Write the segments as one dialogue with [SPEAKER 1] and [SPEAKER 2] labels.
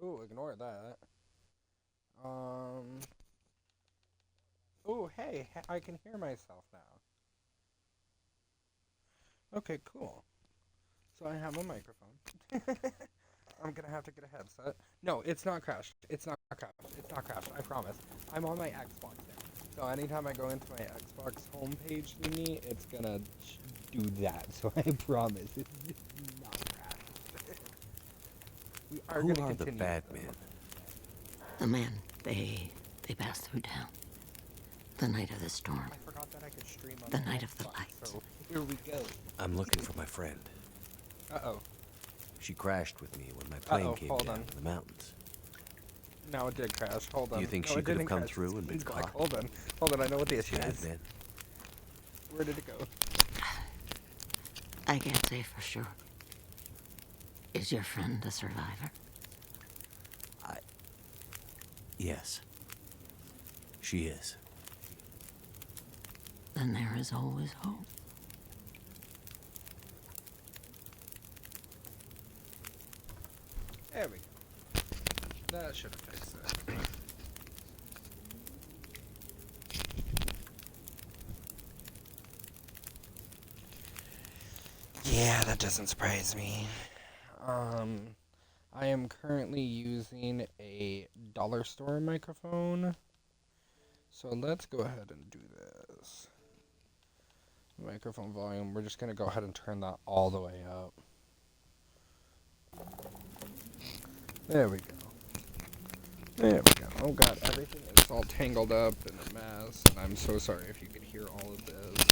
[SPEAKER 1] Ooh, ignore that. Um. Ooh, hey, I can hear myself now. Okay, cool. So I have a microphone. I'm gonna have to get a headset. No, it's not crashed. It's not crashed. It's not crashed. I promise. I'm on my Xbox now. So anytime I go into my Xbox homepage thingy, it's gonna do that. So I promise it's not crashed. We are
[SPEAKER 2] Who
[SPEAKER 1] gonna
[SPEAKER 2] are the
[SPEAKER 1] continue.
[SPEAKER 2] bad men?
[SPEAKER 3] The men, they passed through town. The night of the storm.
[SPEAKER 1] I forgot that I could stream on
[SPEAKER 3] The
[SPEAKER 1] my
[SPEAKER 3] night of the
[SPEAKER 1] Xbox,
[SPEAKER 3] lights.
[SPEAKER 1] so here we go.
[SPEAKER 2] I'm looking for my friend.
[SPEAKER 1] Uh-oh.
[SPEAKER 2] She crashed with me when my plane came
[SPEAKER 1] hold
[SPEAKER 2] down
[SPEAKER 1] on.
[SPEAKER 2] in the mountains.
[SPEAKER 1] No, it did crash. Hold on.
[SPEAKER 2] Do you think
[SPEAKER 1] no,
[SPEAKER 2] she
[SPEAKER 1] it
[SPEAKER 2] could have
[SPEAKER 1] didn't
[SPEAKER 2] come
[SPEAKER 1] crash.
[SPEAKER 2] through and been
[SPEAKER 1] It's back.
[SPEAKER 2] caught?
[SPEAKER 1] Hold on. Hold on, I know what the issue
[SPEAKER 2] Bad
[SPEAKER 1] is.
[SPEAKER 2] men?
[SPEAKER 1] Where did it go?
[SPEAKER 3] I can't say for sure. Is your friend a survivor?
[SPEAKER 2] Yes. She is.
[SPEAKER 3] Then there is always hope.
[SPEAKER 1] There we go. That should have fixed it. Yeah, that doesn't surprise me. I am currently using a dollar store microphone. So let's go ahead and do this. Microphone volume, we're just going to go ahead and turn that all the way up. There we go. There we go. Oh god, everything is all tangled up in a mess, and I'm so sorry if you could hear all of this.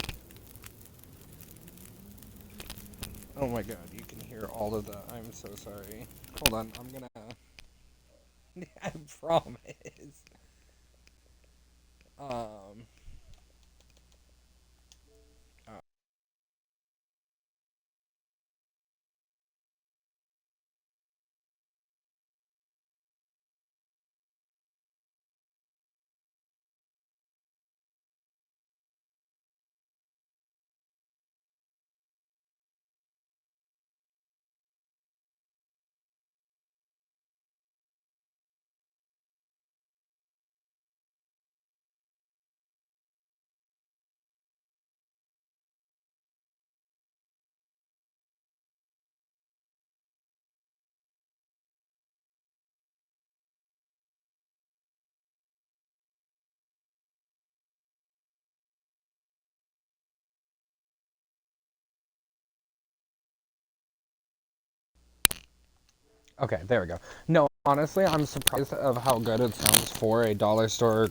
[SPEAKER 1] Oh my god, you can hear all of that. I'm so sorry. Hold on, I'm gonna... I promise. Um... Okay, there we go. No, honestly, I'm surprised of how good it sounds for a dollar store a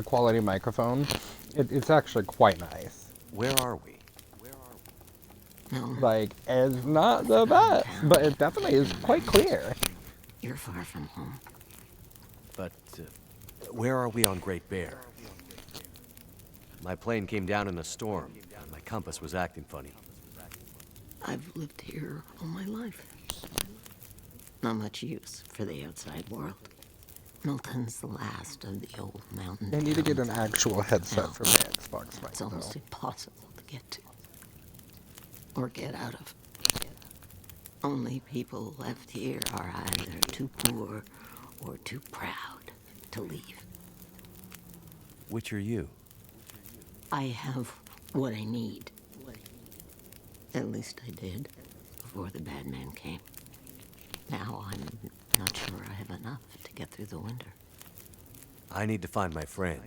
[SPEAKER 1] quality microphone. It's actually quite nice.
[SPEAKER 2] Where are we?
[SPEAKER 3] No,
[SPEAKER 1] Like, it's not the best, but it definitely is quite clear.
[SPEAKER 3] you're far from home.
[SPEAKER 2] But, where are we on Great Bear? My plane came down in a storm, and my compass was acting funny.
[SPEAKER 3] I've lived here all my life. Not much use for the outside world. Milton's the last of the old mountain
[SPEAKER 1] I need to get an
[SPEAKER 3] towns.
[SPEAKER 1] actual headset
[SPEAKER 3] Now,
[SPEAKER 1] for my Xbox mic,
[SPEAKER 3] it's almost
[SPEAKER 1] though.
[SPEAKER 3] impossible to get to. Or get out of. Only people left here are either too poor or too proud to leave.
[SPEAKER 2] Which are you?
[SPEAKER 3] I have what I need. At least I did, before the bad man came. Now I'm not sure I have enough to get through the winter.
[SPEAKER 2] I need to find my friend.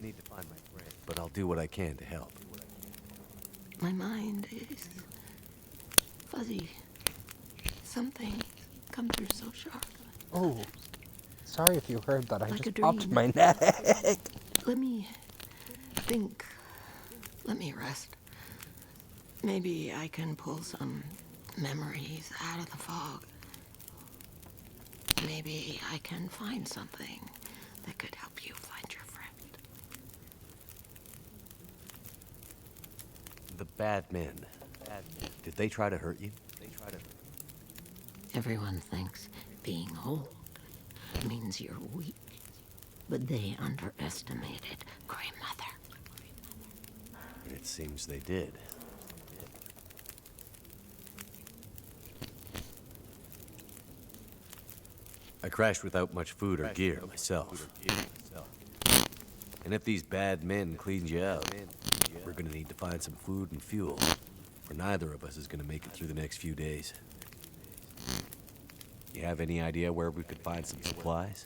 [SPEAKER 2] But I'll do what I can to help.
[SPEAKER 3] My mind is fuzzy. Something come through so sharp.
[SPEAKER 1] Oh, sorry if you heard that. I
[SPEAKER 3] Like a
[SPEAKER 1] just popped
[SPEAKER 3] dream.
[SPEAKER 1] my neck.
[SPEAKER 3] Let me think. Let me rest. Maybe I can pull some memories out of the fog. Maybe I can find something that could help you find your friend.
[SPEAKER 2] The bad men. Did they try to hurt you?
[SPEAKER 3] Everyone thinks being old means you're weak, but they underestimated grandmother.
[SPEAKER 2] It seems they did. I crashed without much food or gear myself. And if these bad men cleaned you out, we're gonna need to find some food and fuel, or neither of us is gonna make it through the next few days. You have any idea where we could find some supplies?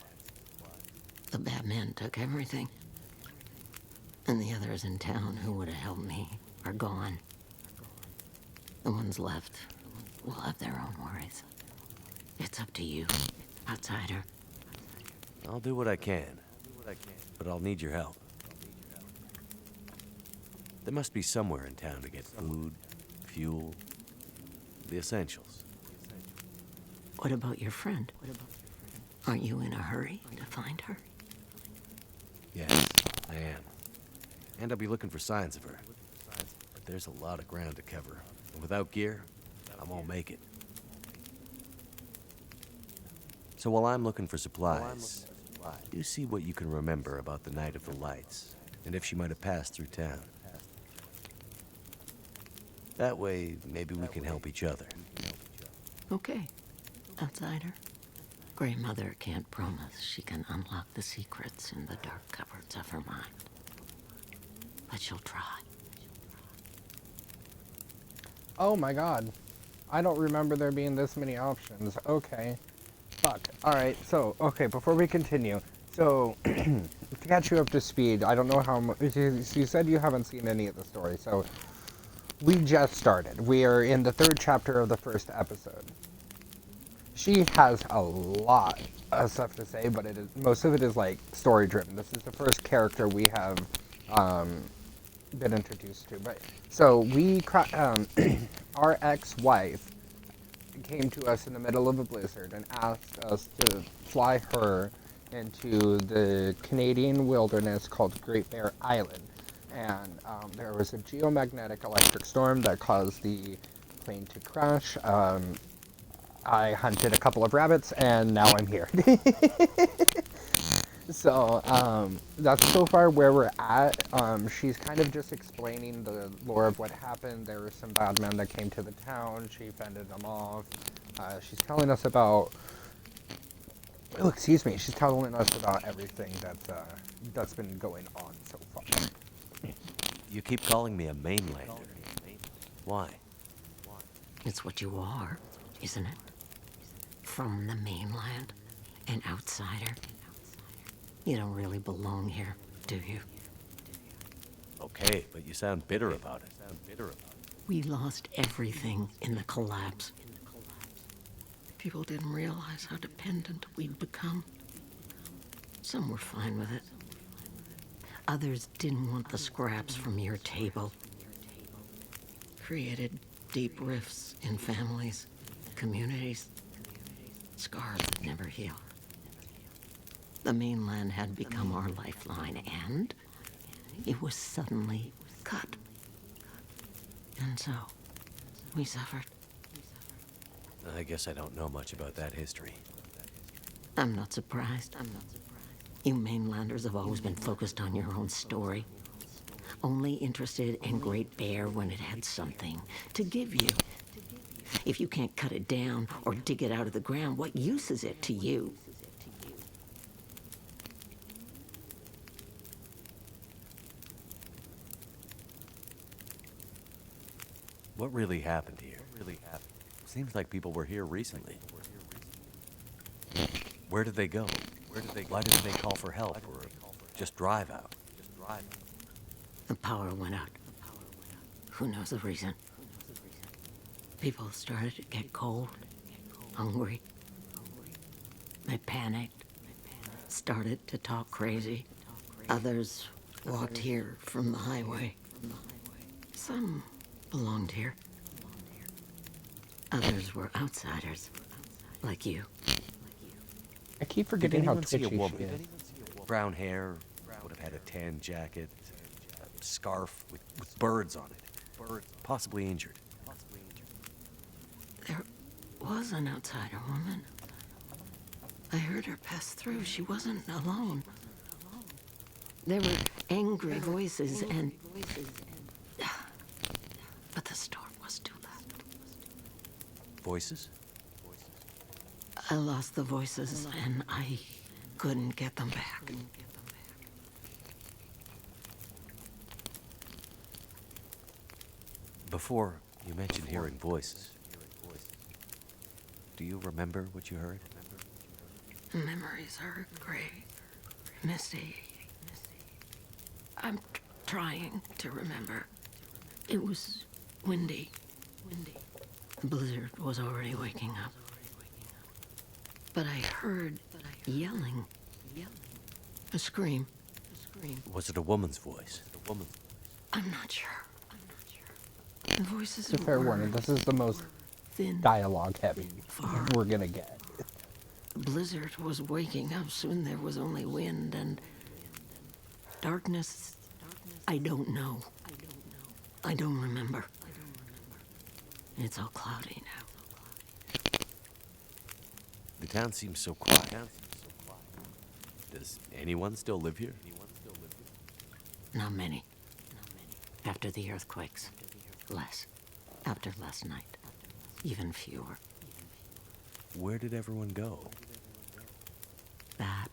[SPEAKER 3] The bad men took everything. And the others in town who would have helped me are gone. The ones left will have their own worries. It's up to you, outsider.
[SPEAKER 2] I'll do what I can, but I'll need your help. There must be somewhere in town to get food, fuel, the essentials.
[SPEAKER 3] What about your friend? Aren't you in a hurry to find her?
[SPEAKER 2] Yes, I am. And I'll be looking for signs of her. But there's a lot of ground to cover. And without gear, I won't make it. So while I'm looking for supplies, do see what you can remember about the Night of the Lights, and if she might have passed through town. That way, maybe we can help each other.
[SPEAKER 3] Okay, outsider. Grey Mother can't promise she can unlock the secrets in the dark cupboards of her mind. But she'll try.
[SPEAKER 1] Oh my god. I don't remember there being this many options. Okay. Fuck. Alright, so, okay, before we continue. So, to catch you up to speed, I don't know how much... You said you haven't seen any of the story, so... We just started. We are in the 3rd chapter of the 1st episode. She has a lot of stuff to say, but most of it is, like, story-driven. This is the first character we have, been introduced to. But so our ex-wife came to us in the middle of a blizzard and asked us to fly her into the Canadian wilderness called Great Bear Island. And there was a geomagnetic electric storm that caused the plane to crash. I hunted a couple of rabbits, and now I'm here. So, that's so far where we're at. She's kind of just explaining the lore of what happened. There were some bad men that came to the town. She fended them off. She's telling us about... Oh, excuse me. She's telling us about everything that's been going on so far.
[SPEAKER 2] You keep calling me a mainlander. Why?
[SPEAKER 3] It's what you are, isn't it? From the mainland, an outsider. You don't really belong here, do you?
[SPEAKER 2] Okay, but you sound bitter about it.
[SPEAKER 3] We lost everything in the collapse. People didn't realize how dependent we'd become. Some were fine with it. Others didn't want the scraps from your table. Created deep rifts in families, communities. Scars that never heal. The mainland had become our lifeline, and it was suddenly cut. And so, we suffered.
[SPEAKER 2] I guess I don't know much about that history.
[SPEAKER 3] I'm not surprised. You mainlanders have always been focused on your own story. Only interested in Great Bear when it had something to give you. If you can't cut it down or dig it out of the ground, what use is it to you?
[SPEAKER 2] What really happened here? Seems like people were here recently. Where did they go? Why didn't they call for help or just drive out?
[SPEAKER 3] The power went out. Who knows the reason? People started to get cold, hungry. They panicked, started to talk crazy. Others walked here from the highway. Some belonged here. Others were outsiders, like you.
[SPEAKER 1] I keep forgetting how
[SPEAKER 2] see a
[SPEAKER 1] twitchy she
[SPEAKER 2] woman?
[SPEAKER 1] is.
[SPEAKER 2] Brown hair, would have had a tan jacket, a scarf with birds on it. Possibly injured.
[SPEAKER 3] There was an outsider woman. I heard her pass through. She wasn't alone. There were angry voices and... But the storm was too loud.
[SPEAKER 2] Voices?
[SPEAKER 3] I lost the voices, and I couldn't get them back.
[SPEAKER 2] Before, you mentioned hearing voices. Do you remember what you heard?
[SPEAKER 3] Memories are gray, misty. I'm trying to remember. It was windy. The blizzard was already waking up. But I heard yelling. A scream.
[SPEAKER 2] Was it a woman's voice?
[SPEAKER 3] I'm not sure. The voices
[SPEAKER 1] It's a fair
[SPEAKER 3] were
[SPEAKER 1] warning. This is the most
[SPEAKER 3] thin.
[SPEAKER 1] dialogue heavy
[SPEAKER 3] Far.
[SPEAKER 1] we're gonna get.
[SPEAKER 3] The blizzard was waking up. Soon there was only wind and darkness. I don't know. I don't remember. It's all cloudy now.
[SPEAKER 2] The town seems so quiet. Does anyone still live here?
[SPEAKER 3] Not many. After the earthquakes. Less. After last night. Even fewer.
[SPEAKER 2] Where did everyone go?
[SPEAKER 3] That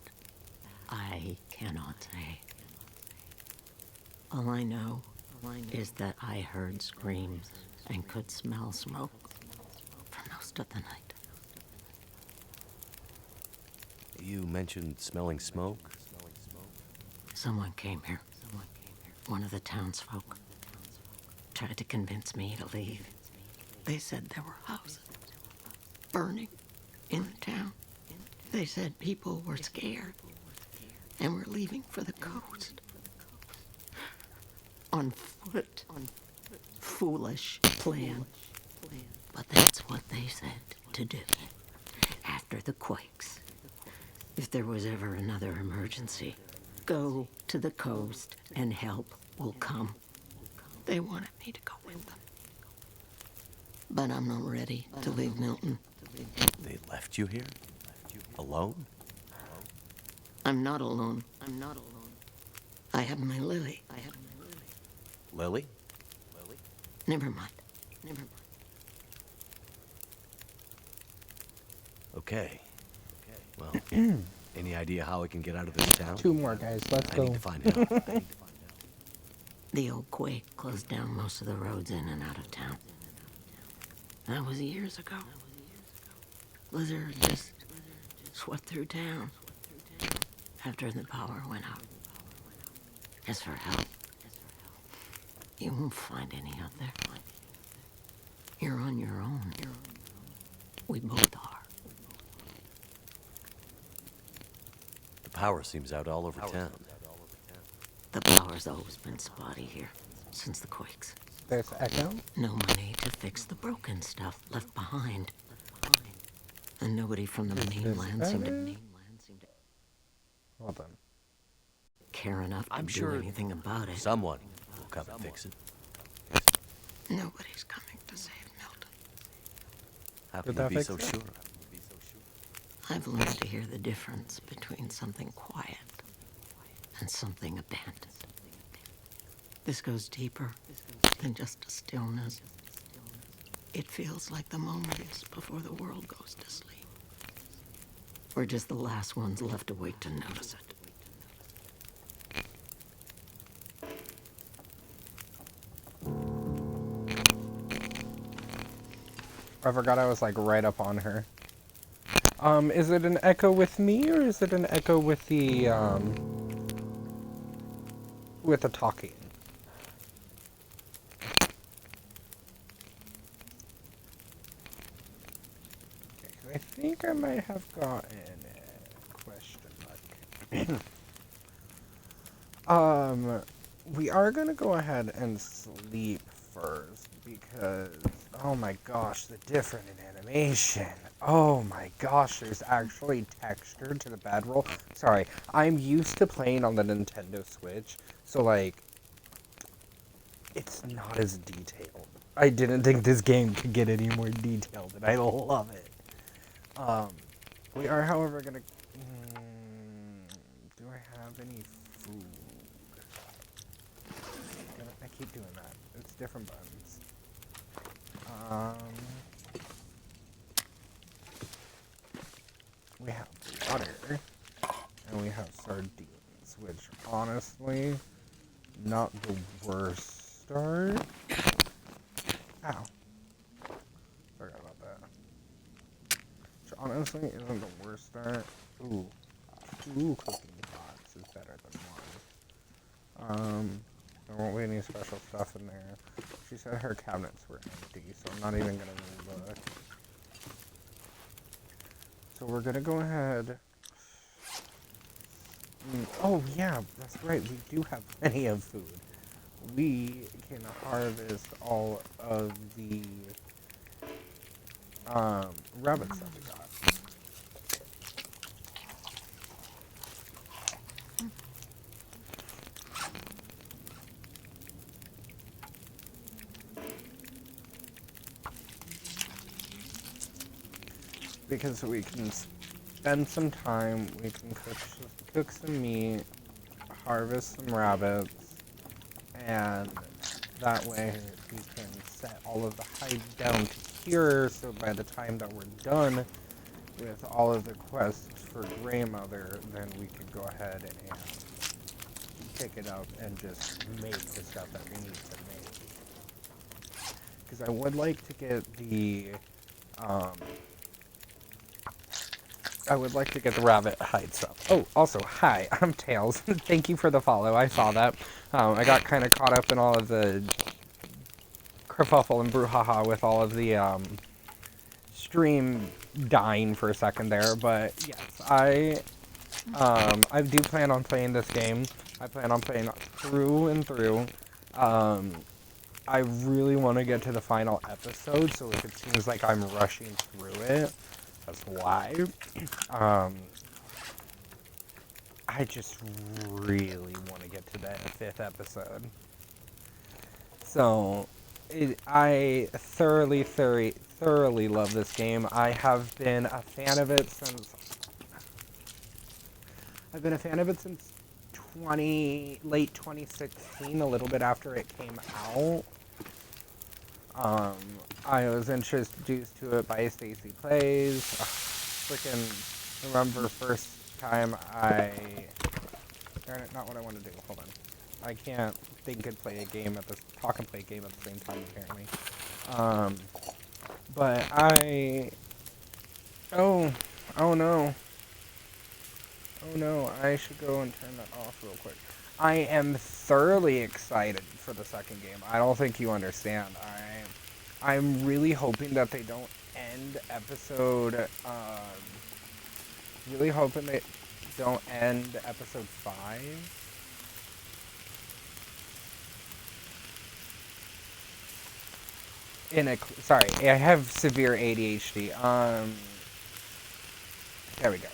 [SPEAKER 3] I cannot say. All I know is that I heard screams and could smell smoke for most of the night.
[SPEAKER 2] You mentioned smelling smoke.
[SPEAKER 3] Someone came here. One of the townsfolk. Tried to convince me to leave. They said there were houses burning in the town. They said people were scared and were leaving for the coast. On foot. Foolish plan. But that's what they said to do. After the quakes. If there was ever another emergency, go to the coast and help will come. They wanted me to go with them. But I'm not ready to leave Milton.
[SPEAKER 2] They left you here? Alone?
[SPEAKER 3] I'm not alone. I have my Lily.
[SPEAKER 2] Lily?
[SPEAKER 3] Never mind.
[SPEAKER 2] Okay. Well, any idea how I can get out of this town?
[SPEAKER 1] 2 more, guys. Let's
[SPEAKER 2] I
[SPEAKER 1] go.
[SPEAKER 2] need to find out.
[SPEAKER 3] The old quake closed down most of the roads in and out of town. That was years ago. Blizzard just swept through town after the power went out. As for help, you won't find any out there. You're on your own. We both are.
[SPEAKER 2] The power seems out all over town.
[SPEAKER 3] The power's always been spotty here, since the quakes.
[SPEAKER 1] There's Echo.
[SPEAKER 3] No money to fix the broken stuff left behind. And nobody from the mainland seemed to
[SPEAKER 1] Hold on.
[SPEAKER 3] care enough to
[SPEAKER 2] I'm
[SPEAKER 3] do
[SPEAKER 2] sure
[SPEAKER 3] anything about it.
[SPEAKER 2] Someone will come and fix it.
[SPEAKER 3] Nobody's coming to save Milton.
[SPEAKER 2] How
[SPEAKER 1] Did
[SPEAKER 2] can you
[SPEAKER 1] that
[SPEAKER 2] be
[SPEAKER 1] fix
[SPEAKER 2] so
[SPEAKER 1] it?
[SPEAKER 2] sure?
[SPEAKER 3] I've learned to hear the difference between something quiet and something abandoned. This goes deeper than just a stillness. It feels like the moments before the world goes to sleep. We're just the last ones left awake to notice it.
[SPEAKER 1] I forgot I was like right up on her. Is it an echo with me or is it an echo with the talking? Okay, 'cause I think I might have gotten a question mark. We are gonna go ahead and sleep first because, oh my gosh, the different in animation. Oh my gosh, there's actually texture to the bad roll. Sorry, I'm used to playing on the Nintendo Switch, so like, it's not as detailed. I didn't think this game could get any more detailed, and I love it. We are, however, gonna. Do I have any food? I keep doing that. It's different buttons. which honestly, not the worst start. Ow. Forgot about that. Which honestly isn't the worst start. Ooh. Two cooking pots is better than one. There won't be any special stuff in there. She said her cabinets were empty, so I'm not even gonna really look. So we're gonna go ahead. Oh yeah, that's right. We do have plenty of food. We can harvest all of the rabbits that we got. Because we can spend some time, we can cook some meat, harvest some rabbits, and that way we can set all of the hide down to here, so by the time that we're done with all of the quests for Grandmother, then we could go ahead and pick it up and just make the stuff that we need to make. Because I would like to get the rabbit hide stuff. Oh, also, hi, I'm Tails. Thank you for the follow. I saw that. I got kind of caught up in all of the kerfuffle and brouhaha with all of the stream dying for a second there. But yes, I do plan on playing this game. I plan on playing through and through. I really want to get to the final episode, so if it seems like I'm rushing through it, that's why. I just really want to get to that 5th episode. So, I thoroughly love this game. I have been a fan of it since... late 2016, a little bit after it came out. I was introduced to it by Stacy Plays. Freaking remember first time darn it, not what I want to do. Hold on. I can't think and play a game talk and play a game at the same time, apparently. But oh no. Oh no, I should go and turn that off real quick. I am thoroughly excited for the second game. I don't think you understand. I'm really hoping that they don't end episode, really hoping they don't end episode 5. Sorry, I have severe ADHD. There we go.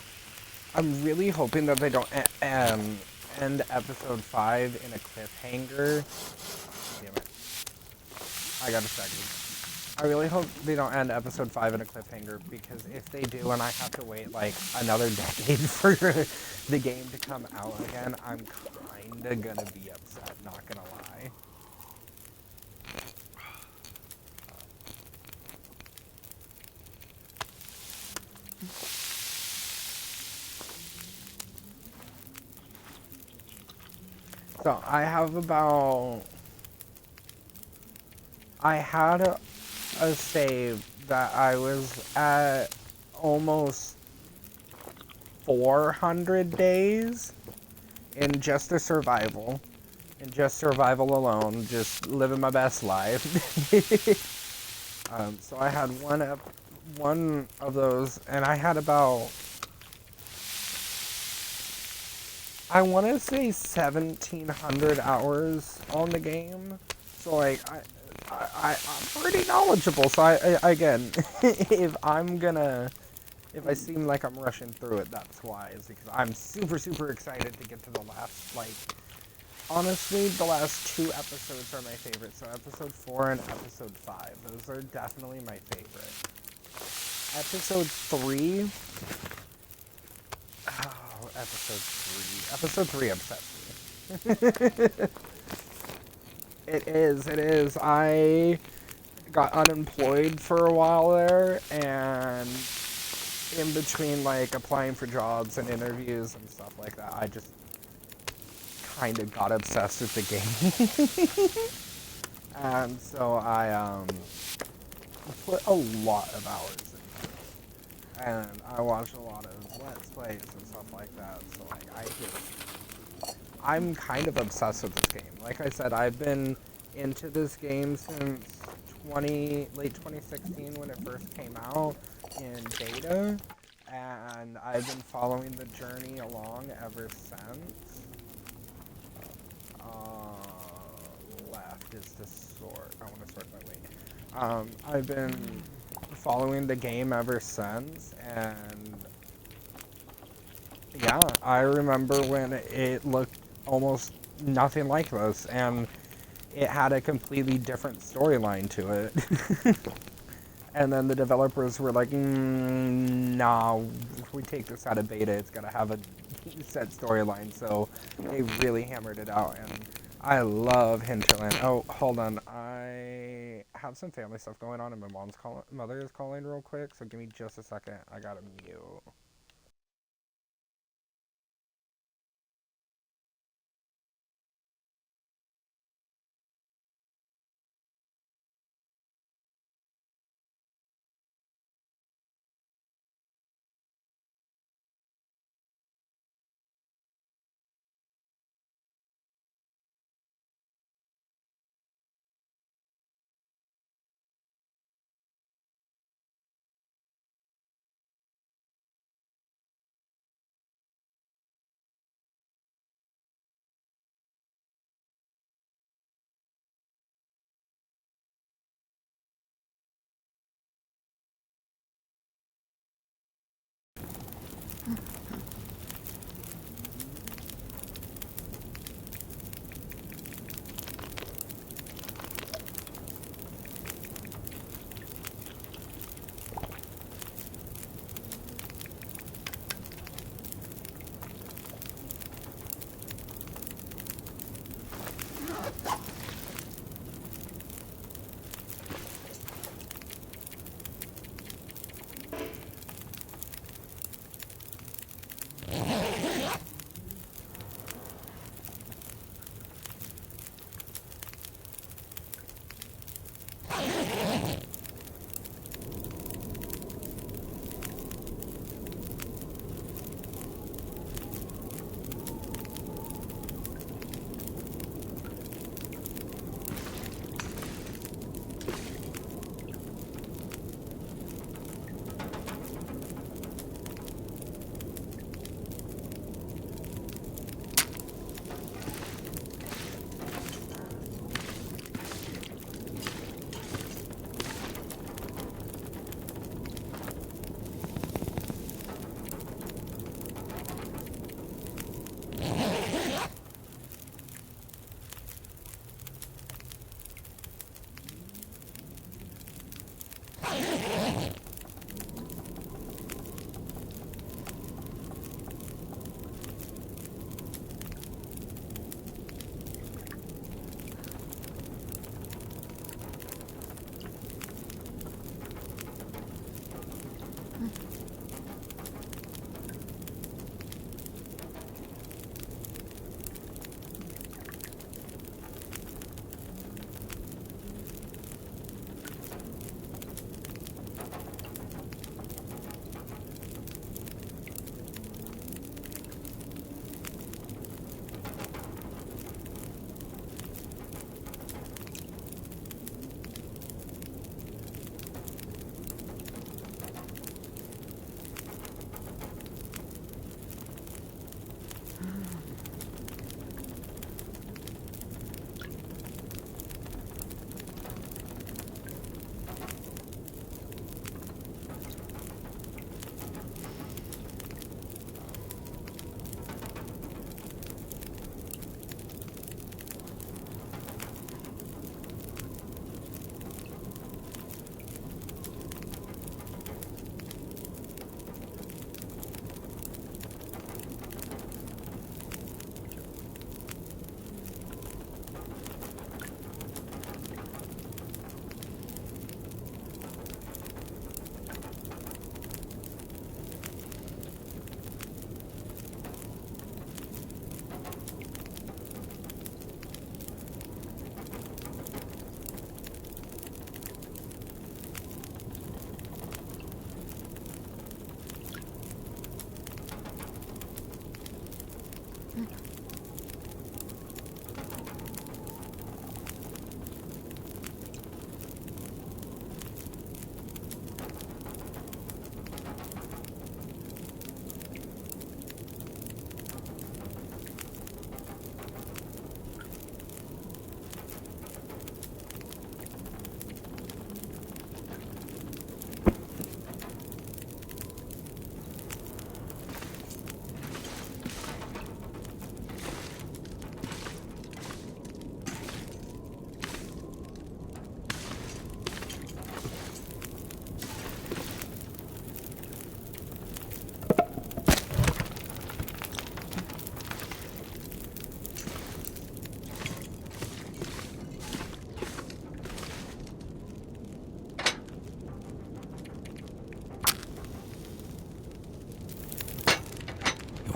[SPEAKER 1] I'm really hoping that they don't end episode 5 in a cliffhanger. Damn it. I got a second. I really hope they don't end episode 5 in a cliffhanger, because if they do and I have to wait like another decade for the game to come out again, I'm kinda gonna be upset, not gonna lie. So I had a save that I was at almost 400 days in just a survival. In just survival alone, just living my best life. So I had one of those, and I had about, I want to say 1,700 hours on the game. So like I'm pretty knowledgeable. So again, if I seem like I'm rushing through it, that's why. Is because I'm super excited to get to the last, like, honestly, the last 2 episodes are my favorite. So episode 4 and episode 5, those are definitely my favorite. Episode 3. Oh, episode 3 upsets me. It is. I got unemployed for a while there, and in between, like, applying for jobs and interviews and stuff like that, I just kind of got obsessed with the game. And so I put a lot of hours into it. And I watched a lot of Let's Plays and stuff like that. So like I'm kind of obsessed with this game. Like I said, I've been into this game since late 2016 when it first came out in beta, and I've been following the journey along ever since. Left is to sort. I want to sort my weight. I've been following the game ever since, and yeah, I remember when it looked almost nothing like this, and it had a completely different storyline to it. And then the developers were like, nah, if we take this out of beta, it's going to have a set storyline. So they really hammered it out, and I love Hinterland. Oh, hold on. I have some family stuff going on, and my mother is calling real quick, so give me just a second. I got to mute.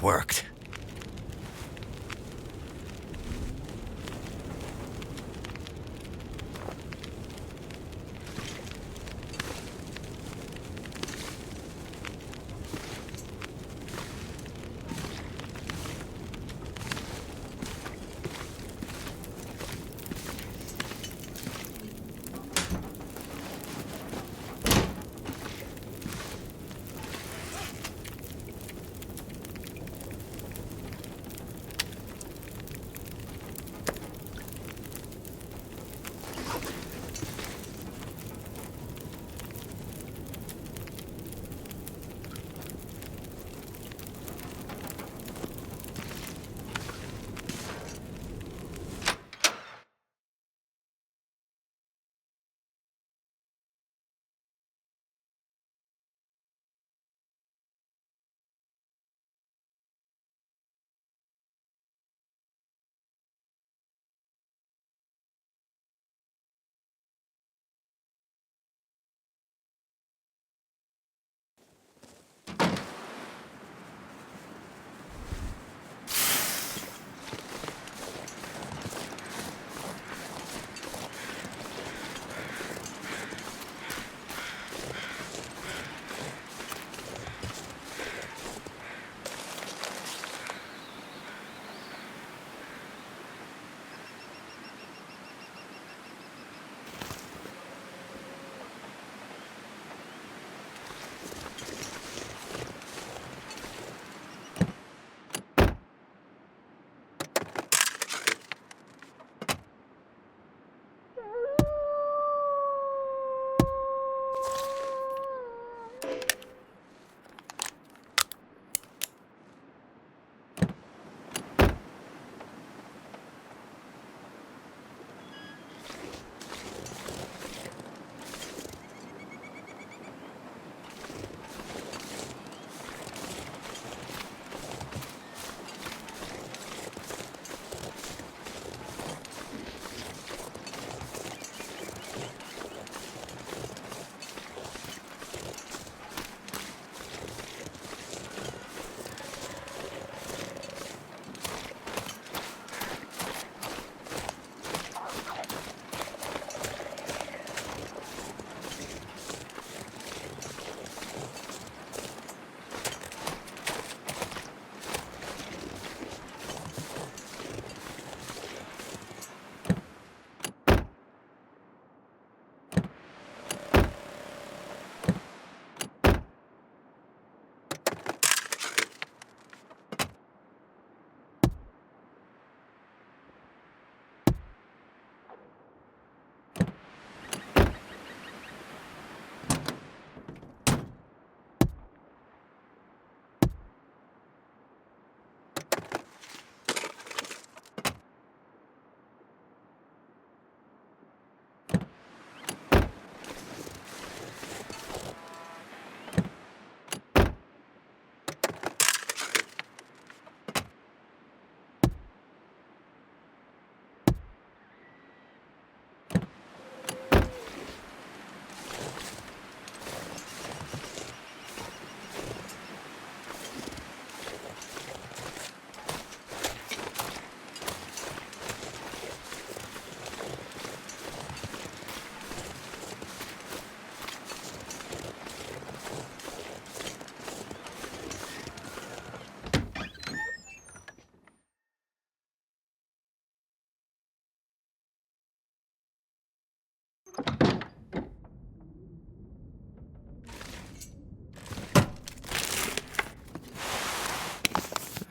[SPEAKER 2] worked.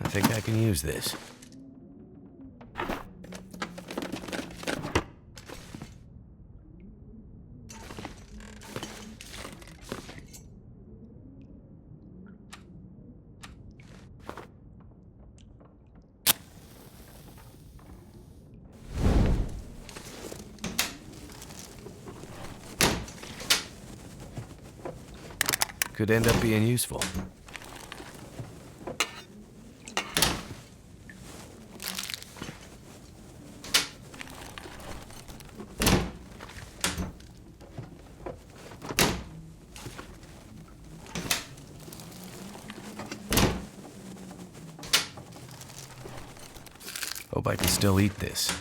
[SPEAKER 2] I think I can use this. Could end up being useful. Hope I can still eat this.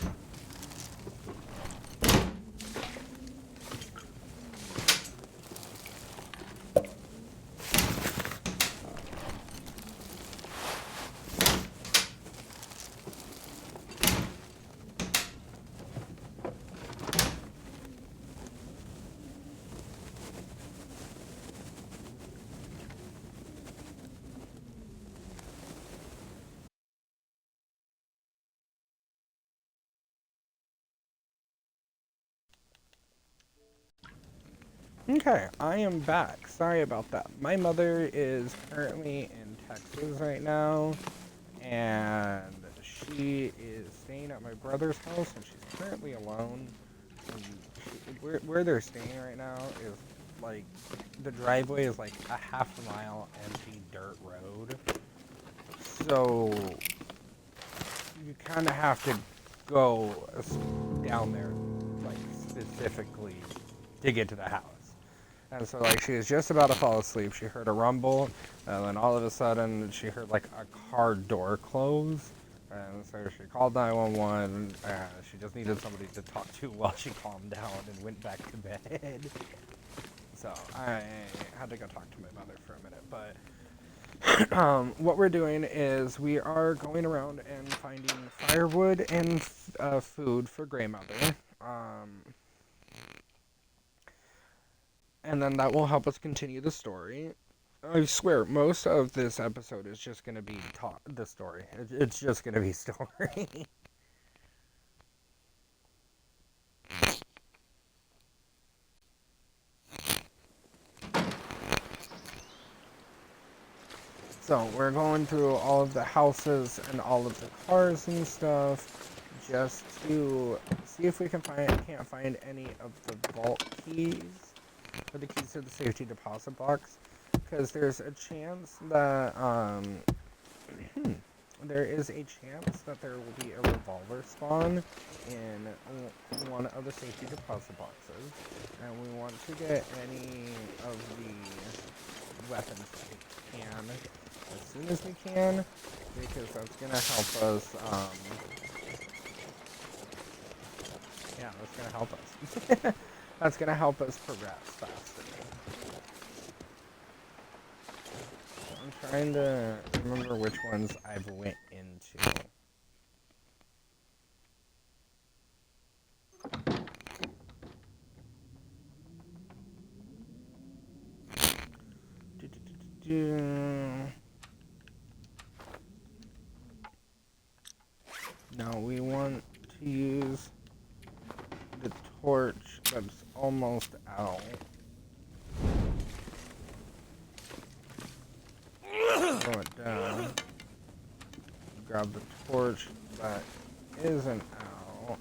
[SPEAKER 1] Okay, I am back. Sorry about that. My mother is currently in Texas right now, and she is staying at my brother's house, and she's currently alone. And where they're staying right now is like the driveway is like a half a mile empty dirt road. So you kind of have to go down there, like specifically, to get to the house. And so, like, she was just about to fall asleep. She heard a rumble, and then all of a sudden, she heard, like, a car door close. And so she called 911, and she just needed somebody to talk to while she calmed down and went back to bed. So I had to go talk to my mother for a minute. But what we're doing is we are going around and finding firewood and food for Grandmother. And then that will help us continue the story. I swear, most of this episode is just going to be the story. It's just going to be story. So, we're going through all of the houses and all of the cars and stuff just to see if we can't find any of the vault keys or the keys to the safety deposit box. Because there's a chance that, there is a chance that there will be a revolver spawn in one of the safety deposit boxes. And we want to get any of the weapons that we can as soon as we can, because that's going to help us, yeah, that's going to help us. That's going to help us progress faster. I'm trying to remember which ones I've went into. No, we want to use the torch that's almost out. Throw it down. Grab the torch that isn't out.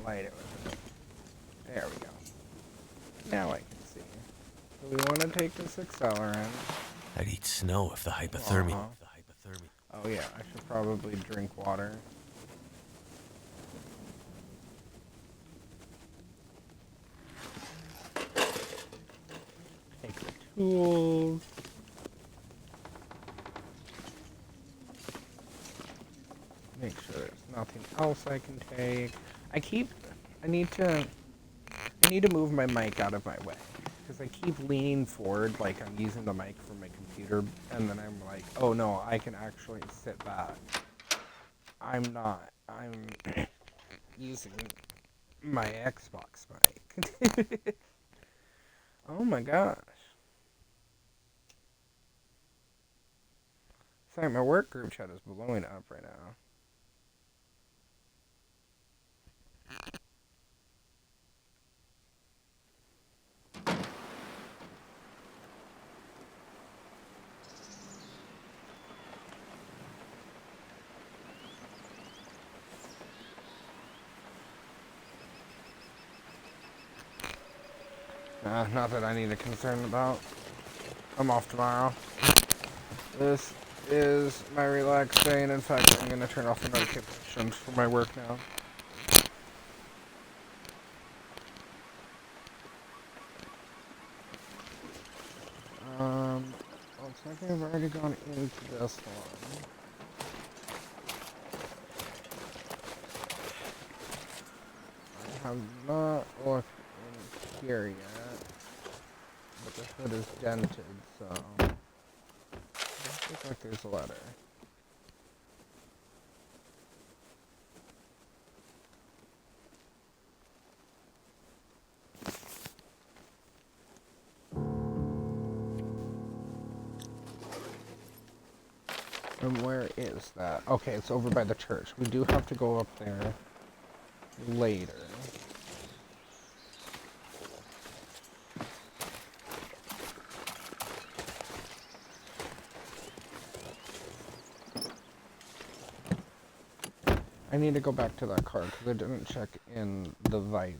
[SPEAKER 1] Light it with it. There we go. Now I can see. So we want to take this accelerant.
[SPEAKER 2] I'd eat snow if the hypothermia.
[SPEAKER 1] Oh yeah, I should probably drink water. Take the tools. Make sure there's nothing else I can take. I need to move my mic out of my way. Because I keep leaning forward like I'm using the mic for my computer, and then I'm like, oh no, I can actually sit back. I'm not. I'm using my Xbox mic. Oh my gosh. Sorry, my work group chat is blowing up right now. Not that I need a concern about. I'm off tomorrow. This is my relaxed day, and in fact, I'm going to turn off the notifications for my work now. Looks like I've already gone into this one. have not looked in here yet, but the hood is dented, so it doesn't look like there's a letter. And where is that? Okay, it's over by the church. We do have to go up there later. I need to go back to that car because I didn't check in the visors.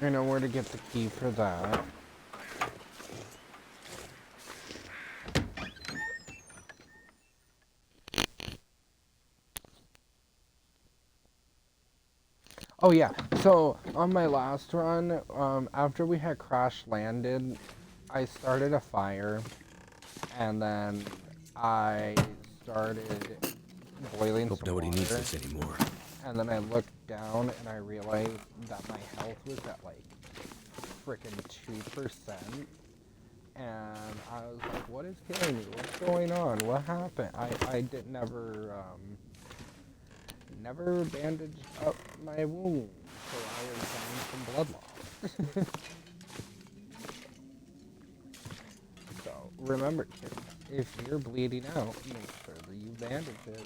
[SPEAKER 1] I know where to get the key for that. Oh yeah, so on my last run, after we had crash landed, I started a fire, and then I started boiling
[SPEAKER 2] Hope
[SPEAKER 1] some
[SPEAKER 2] nobody
[SPEAKER 1] water,
[SPEAKER 2] needs this anymore.
[SPEAKER 1] and then I looked down and I realized that my health was at like frickin' 2%, and I was like, what is killing me? What's going on? What happened? I never bandaged up my wound, so I was dying from blood loss. So remember, kids, if you're bleeding out, make sure that you bandage it.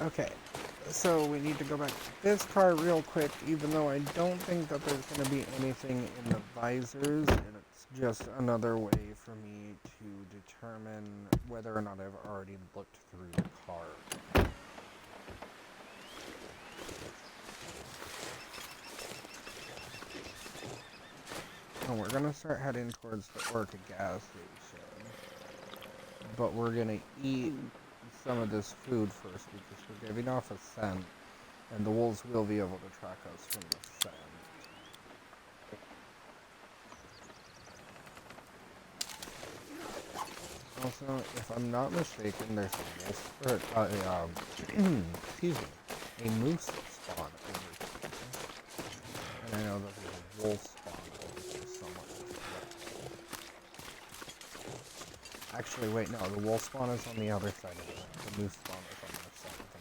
[SPEAKER 1] Okay, so we need to go back to this car real quick, even though I don't think that there's going to be anything in the visors, and it's just another way for me to determine whether or not I've already looked through the car. And we're going to start heading towards the Orca gas station, but we're going to eat some of this food first because we're giving off a scent, and the wolves will be able to track us from the scent. Also, if I'm not mistaken, there's a wolf, or, excuse me, a moose spawn over here. And I know that there's a wolf spawn over here somewhere as well. Actually, wait, no, the wolf spawn is on the other side of it. The moose spawn is on the side of the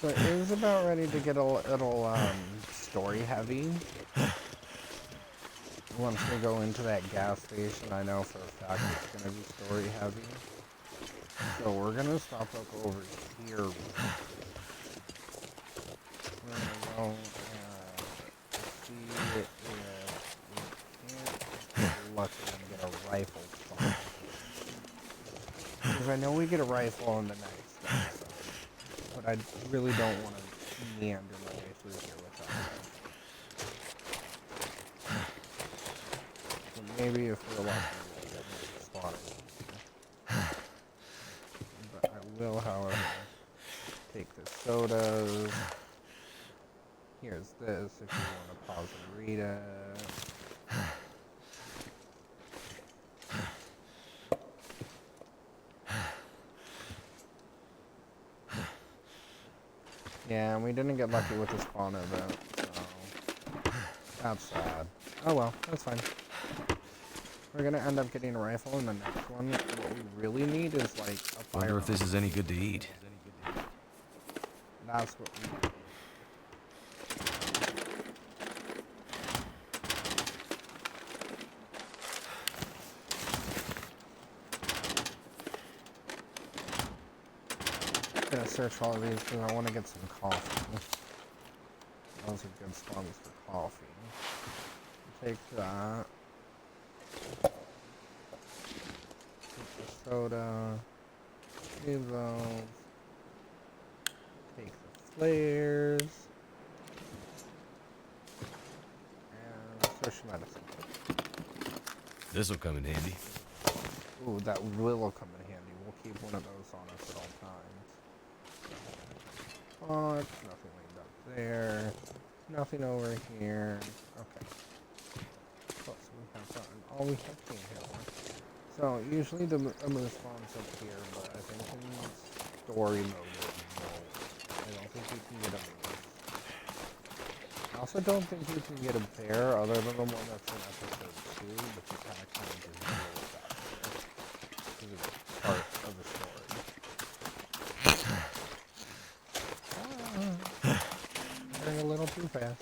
[SPEAKER 1] So it is about ready to get a little story heavy. Once we go into that gas station, I know for a fact it's going to be story heavy. So we're going to stop up over here. We're going to go see if we can't get lucky and get a rifle spawn. Because I know we get a rifle in the next episode. But I really don't want to meander my way through here without it. So maybe if we're lucky, we'll get maybe spotted. But I will, however, take the sodas. Here's this if you want to pause and read it. Yeah, and we didn't get lucky with the spawn event, so that's sad. Oh well, that's fine. We're gonna end up getting a rifle in the next one. What we really need is like a firearm.
[SPEAKER 2] Wonder if this is any good to eat.
[SPEAKER 1] That's what we need. I'm gonna search all of these because I want to get some coffee. Those are good spawns for coffee. Take that. Take the soda. Leave those. Take the flares. And search medicine.
[SPEAKER 2] This'll come in handy.
[SPEAKER 1] Ooh, that will come in handy. We'll keep one of those on us at all times. Nothing laid up there. Nothing over here. Okay. Oh, so we have gotten all we have to here. So, usually the moose spawns up here, but I think in story mode, no. I don't think you can get a moose. I also don't think you can get a bear other than the one that's in episode 2, but you kind of just deal with that. Because it's part of the story. Going a little too fast.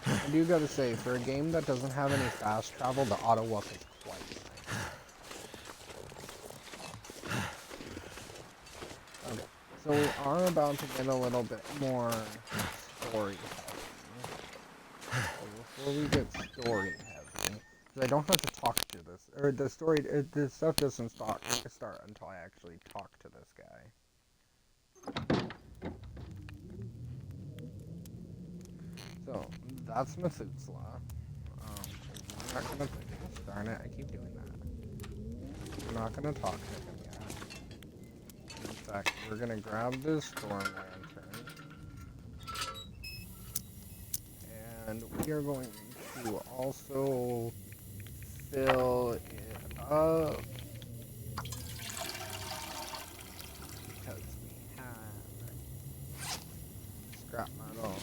[SPEAKER 1] I do gotta say, for a game that doesn't have any fast travel, the auto walk is quite nice. Okay, so we are about to get a little bit more story heavy. So before we get story heavy, because I don't have to talk to this, or the story, the stuff doesn't start until I actually talk to this guy. So, that's Methuselah. We're not gonna, darn it, I keep doing that. We're not gonna talk to him yet. In fact, we're gonna grab this storm lantern. And we are going to also fill it up. Because we have scrap metal.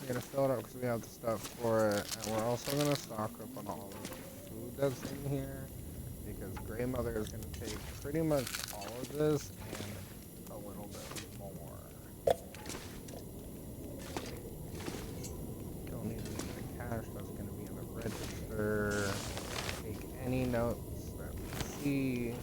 [SPEAKER 1] We're gonna fill it up because we have the stuff for it, and we're also gonna stock up on all of the food that's in here, because Grey Mother is gonna take pretty much all of this and a little bit more. Don't need to be in the cash, that's gonna be in the register. Take any notes that we see.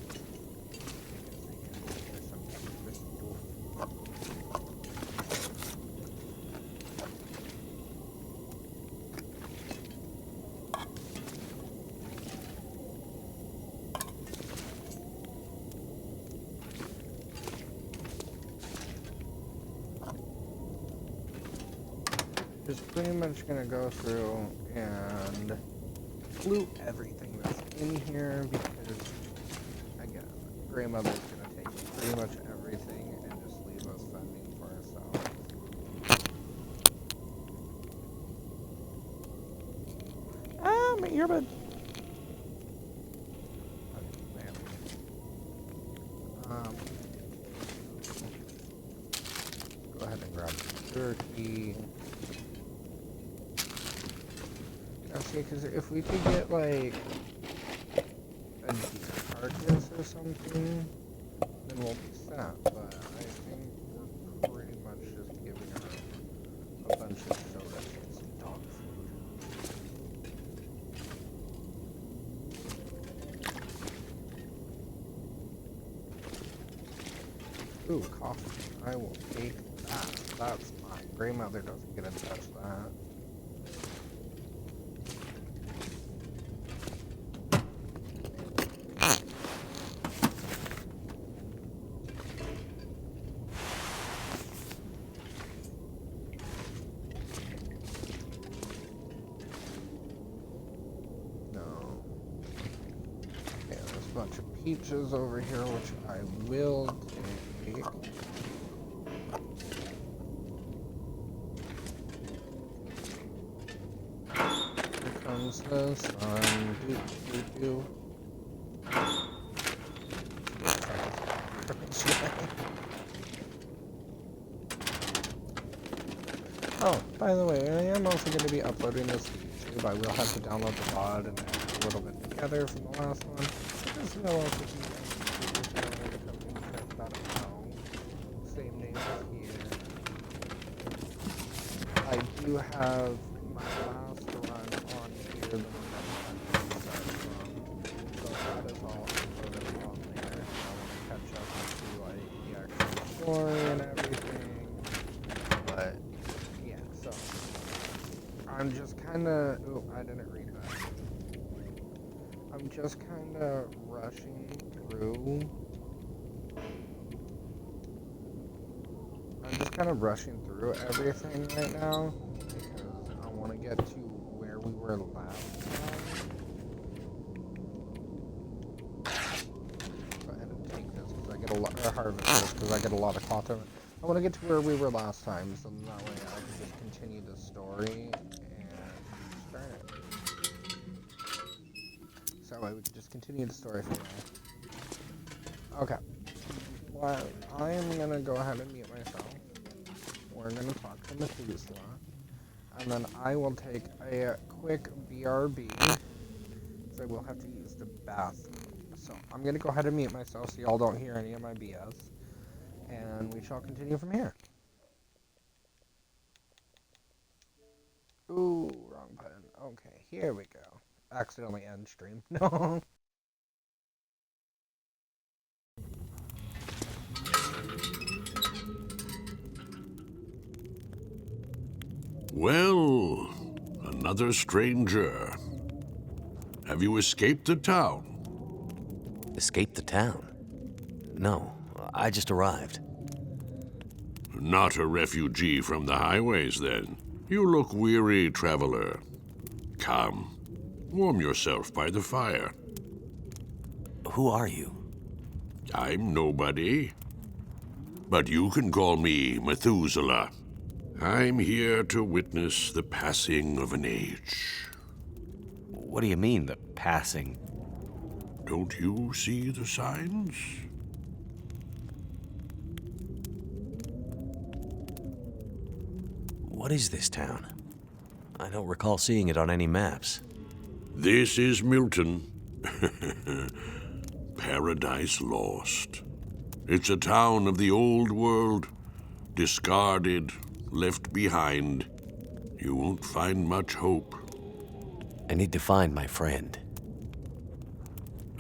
[SPEAKER 1] Just pretty much gonna go through and loot everything that's in here because, again, Grey Mother's gonna take pretty much everything and just leave us fending for ourselves. Ah, my earbud! Go ahead and grab the turkey. See, because if we could get, like, a deer carcass or something, then we'll be set, but I think we're pretty much just giving her a bunch of soda and some dog food. Ooh, coffee. I will take that. That's mine. Grey Mother doesn't get to touch that. Bunch of peaches over here, which I will take. Here comes the sun. Do. Oh, by the way, I am also going to be uploading this to YouTube. I will have to download the VOD and edit a little bit together from the last one. This will also be on the channel, the company check about it now. Same name as here. I do have my last run on here, the one that I had to start from. So that is all uploaded on there. I want to catch up and see like the actual story and everything. But yeah, so I'm just kind of. Oh, I didn't read that. I'm just kind of rushing through. I'm just kind of rushing through everything right now because I want to get to where we were last time. Go ahead and take this because I get a lot, or harvest this because I get a lot of cloth. I want to get to where we were last time, so that way I can just continue the story and start it. So that way we can just continue the story from there. Okay. Well, I am gonna go ahead and mute myself. We're gonna talk to Methuselah, and then I will take a quick BRB, because I will have to use the bathroom. So I'm gonna go ahead and mute myself so y'all don't hear any of my BS, and we shall continue from here. Ooh, wrong button. Okay, here we go. Accidentally end stream. No.
[SPEAKER 4] Well, another stranger. Have you escaped the town?
[SPEAKER 2] Escaped the town? No, I just arrived.
[SPEAKER 4] Not a refugee from the highways, then. You look weary, traveler. Come, warm yourself by the fire.
[SPEAKER 2] Who are you?
[SPEAKER 4] I'm nobody. But you can call me Methuselah. I'm here to witness the passing of an age.
[SPEAKER 2] What do you mean, the passing?
[SPEAKER 4] Don't you see the signs?
[SPEAKER 2] What is this town? I don't recall seeing it on any maps.
[SPEAKER 4] This is Milton. Paradise Lost. It's a town of the old world, discarded, left behind. You won't find much hope.
[SPEAKER 2] I need to find my friend.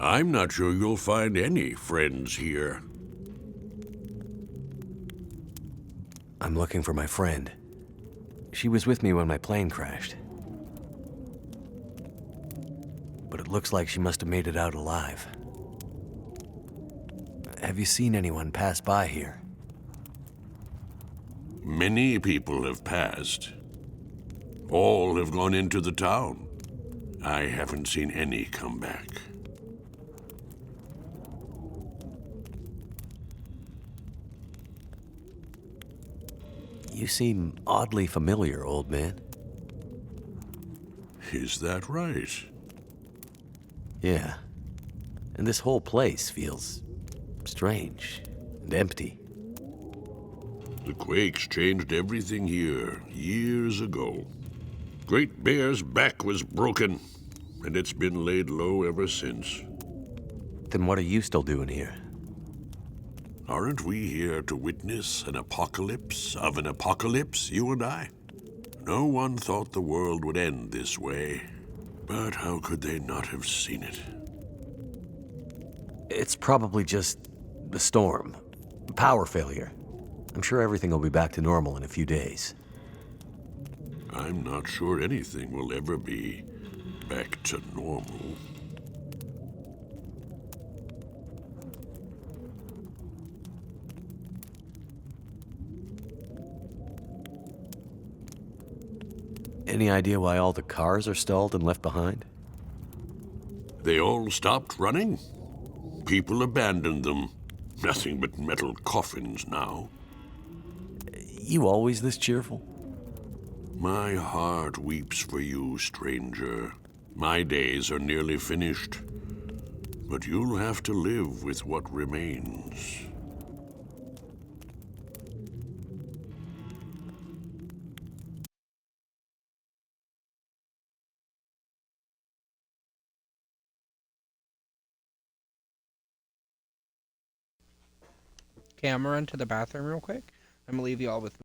[SPEAKER 4] I'm not sure you'll find any friends here.
[SPEAKER 2] I'm looking for my friend. She was with me when my plane crashed. But it looks like she must have made it out alive. Have you seen anyone pass by here?
[SPEAKER 4] Many people have passed. All have gone into the town. I haven't seen any come back.
[SPEAKER 2] You seem oddly familiar, old man.
[SPEAKER 4] Is that right?
[SPEAKER 2] Yeah. And this whole place feels strange and empty.
[SPEAKER 4] The quakes changed everything here years ago. Great Bear's back was broken, and it's been laid low ever since.
[SPEAKER 2] Then what are you still doing here?
[SPEAKER 4] Aren't we here to witness an apocalypse of an apocalypse, you and I? No one thought the world would end this way, but how could they not have seen it?
[SPEAKER 2] It's probably just the storm. Power failure. I'm sure everything will be back to normal in a few days.
[SPEAKER 4] I'm not sure anything will ever be back to normal.
[SPEAKER 2] Any idea why all the cars are stalled and left behind?
[SPEAKER 4] They all stopped running. People abandoned them. Nothing but metal coffins now.
[SPEAKER 2] You always this cheerful?
[SPEAKER 4] My heart weeps for you, stranger. My days are nearly finished. But you'll have to live with what remains.
[SPEAKER 1] Okay, I'm gonna run to the bathroom real quick. I'm gonna leave you all with.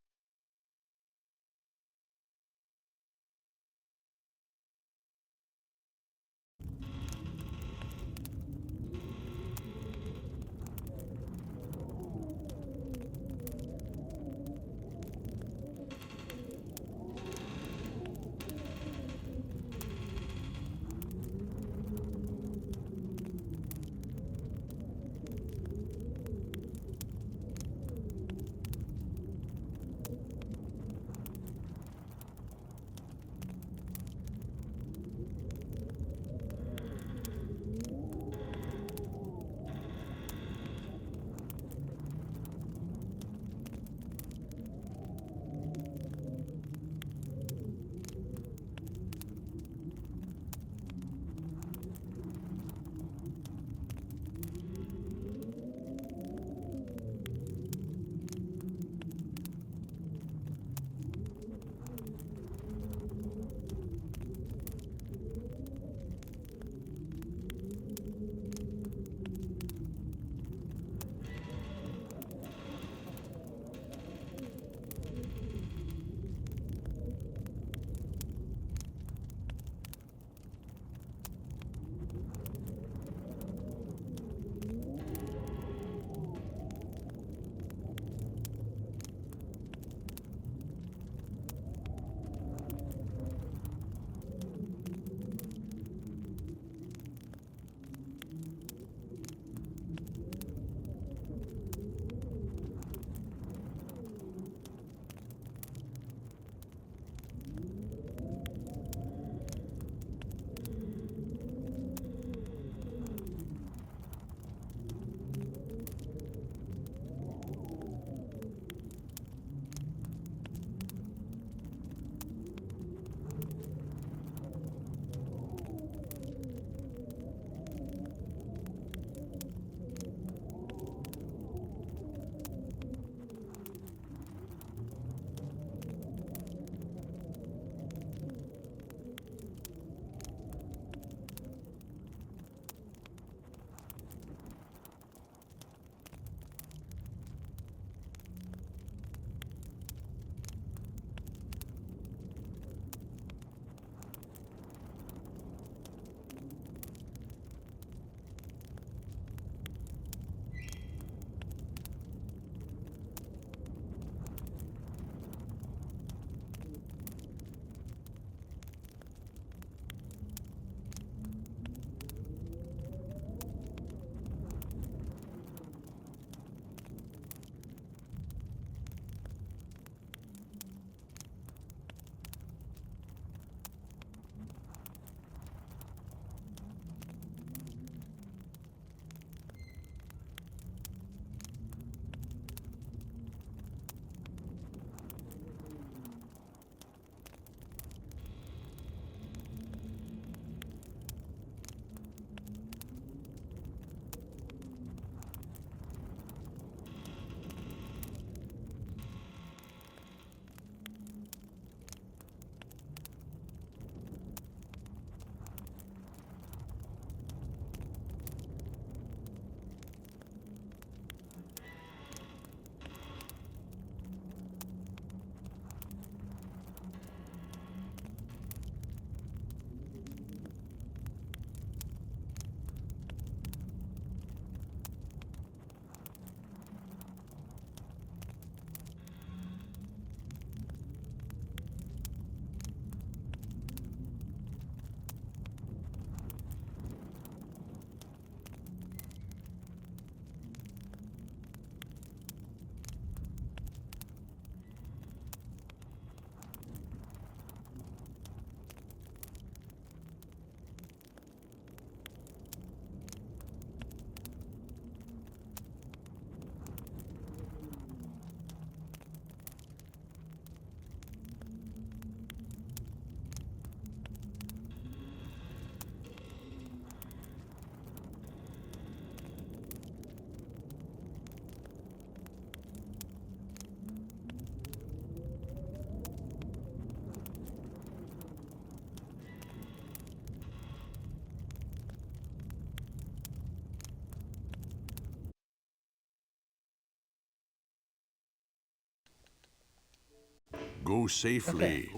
[SPEAKER 4] Go safely.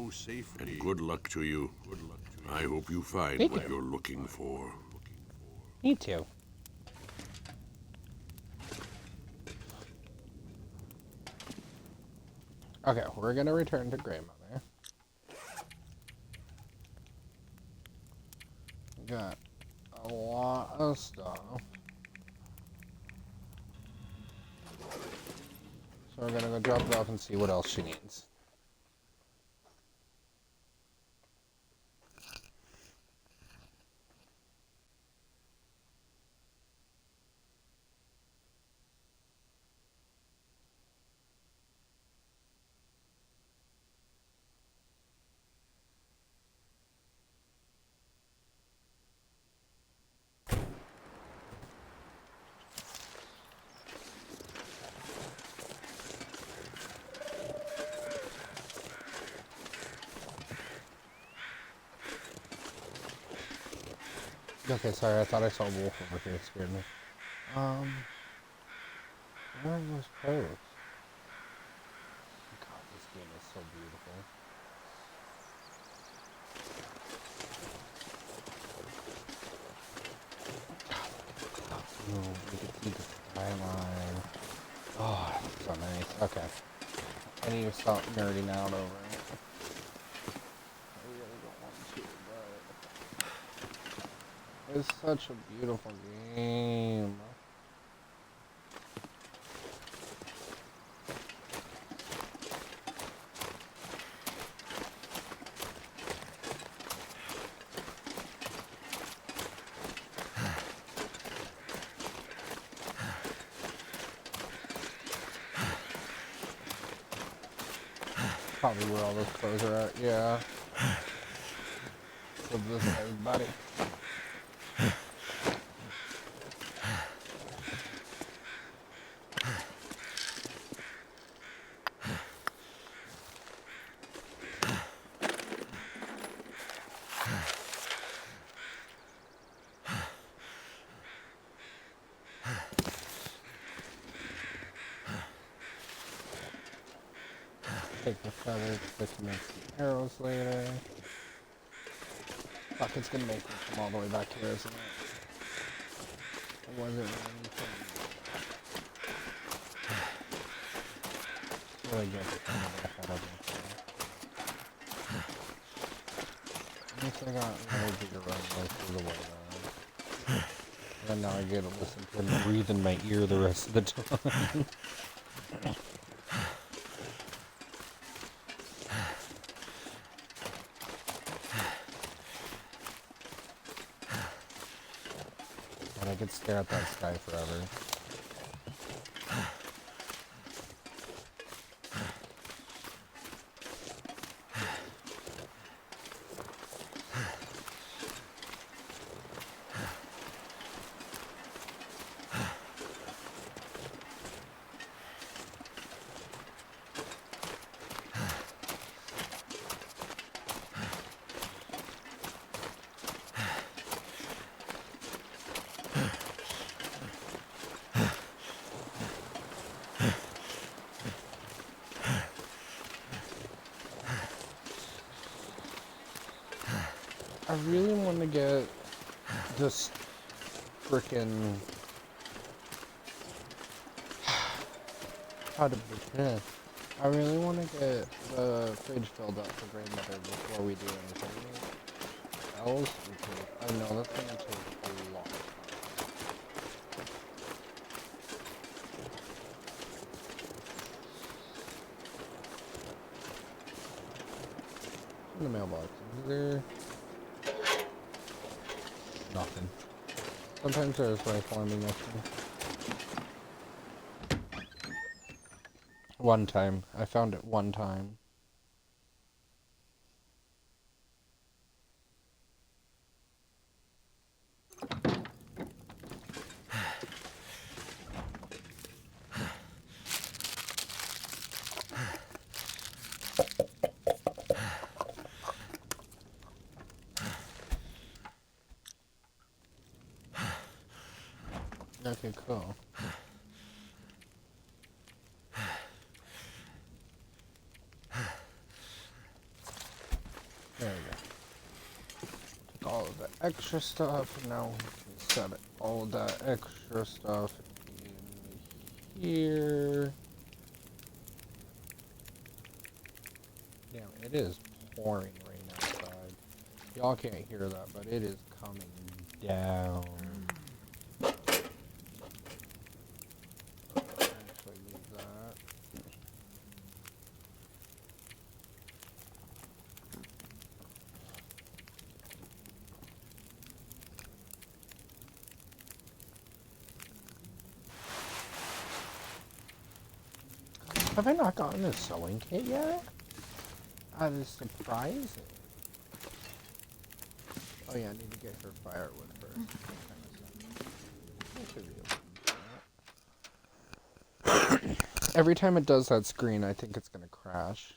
[SPEAKER 4] And good luck to you. I hope you find
[SPEAKER 1] Thank
[SPEAKER 4] what
[SPEAKER 1] you.
[SPEAKER 4] you're looking for.
[SPEAKER 1] Me too. Okay, we're gonna return to Grandmother. Got a lot of stuff. So we're gonna go drop it off and see what else she needs. Okay, sorry, I thought I saw a wolf over here. It scared me. Where are those posts? God, this game is so beautiful. Ooh, we can see the skyline. Oh, so nice. Okay. I need to stop nerding out over it. I really don't want to, but it's such a beautiful game. Probably where all those clothes are at, yeah. So this way, buddy. Take the feathers, just to make some arrows later. Fuck, it's gonna make me come all the way back here, isn't it? It wasn't anything. Really good to come back out of it. At least I got energy to run most of the way around. And now I get to listen to him breathe in my ear the rest of the time. And I could stare at that sky forever. I really want to get this frickin' how to put it. I really want to get the fridge filled up for Grandmother before we do anything else, because I know that's gonna take a long time. In the mailbox, is there nothing? Sometimes there's rifle ammunition. One time. I found it one time. Okay, cool. extra stuff. Now we can set all that extra stuff in here. Damn, it is pouring rain outside. Y'all can't hear that, but it is coming down. Actually, leave that. Have I not gotten a sewing kit yet? That is surprising. Oh yeah, I need to get her firewood first. I should be able to do that. Every time it does that screen, I think it's gonna crash.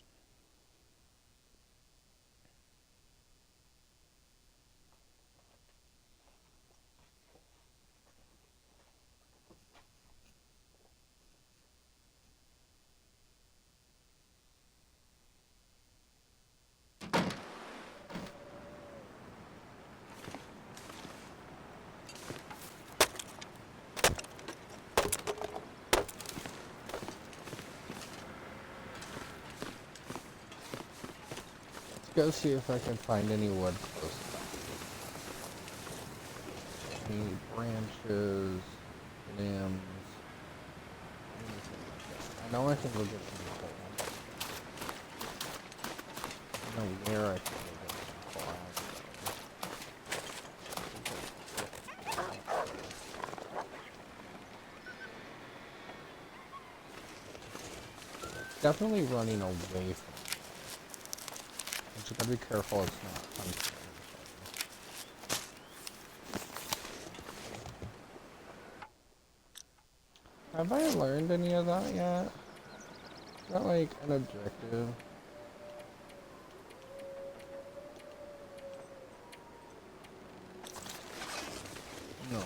[SPEAKER 1] Go see if I can find any wood close by. Any branches, limbs, anything like that. I know I can go get some coal. I don't know where I can go get some coal. Definitely running away from. But you gotta be careful it's not hunting. Have I learned any of that yet? Is that like an objective? No.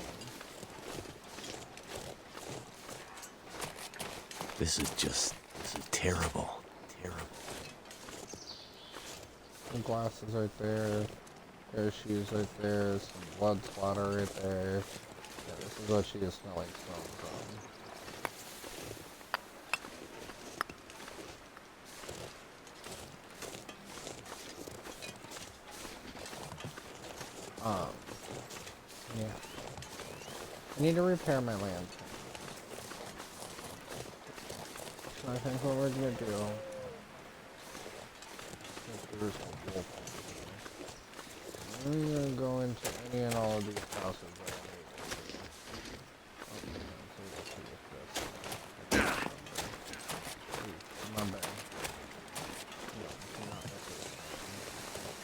[SPEAKER 2] This is terrible. Terrible.
[SPEAKER 1] Some glasses right there. Pair of shoes right there. Some blood splatter right there. Yeah, this is what she is smelling from. Yeah. I need to repair my lantern. So I think what we're gonna do. There's a wolf. I'm gonna go into any and all of these houses that I need. My bad. No, not with this.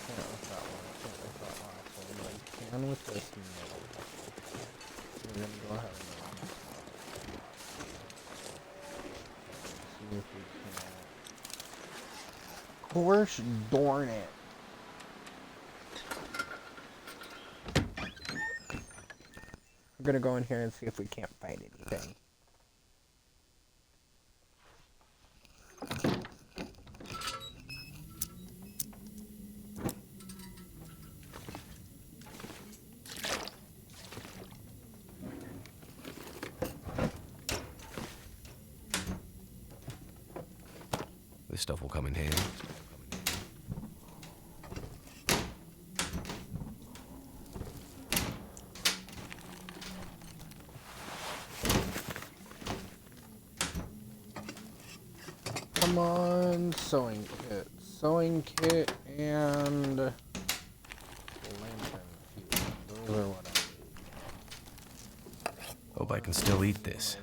[SPEAKER 1] Can't with that one. Can't with that last one. But I can with this middle. We're gonna go ahead and see if we can. Gosh darn it. I'm gonna go in here and see if we can't find anything.
[SPEAKER 2] This stuff will come in handy.
[SPEAKER 1] Come on, sewing kit. Sewing kit and lantern fuse. Those are what I need.
[SPEAKER 2] Hope I can still eat this.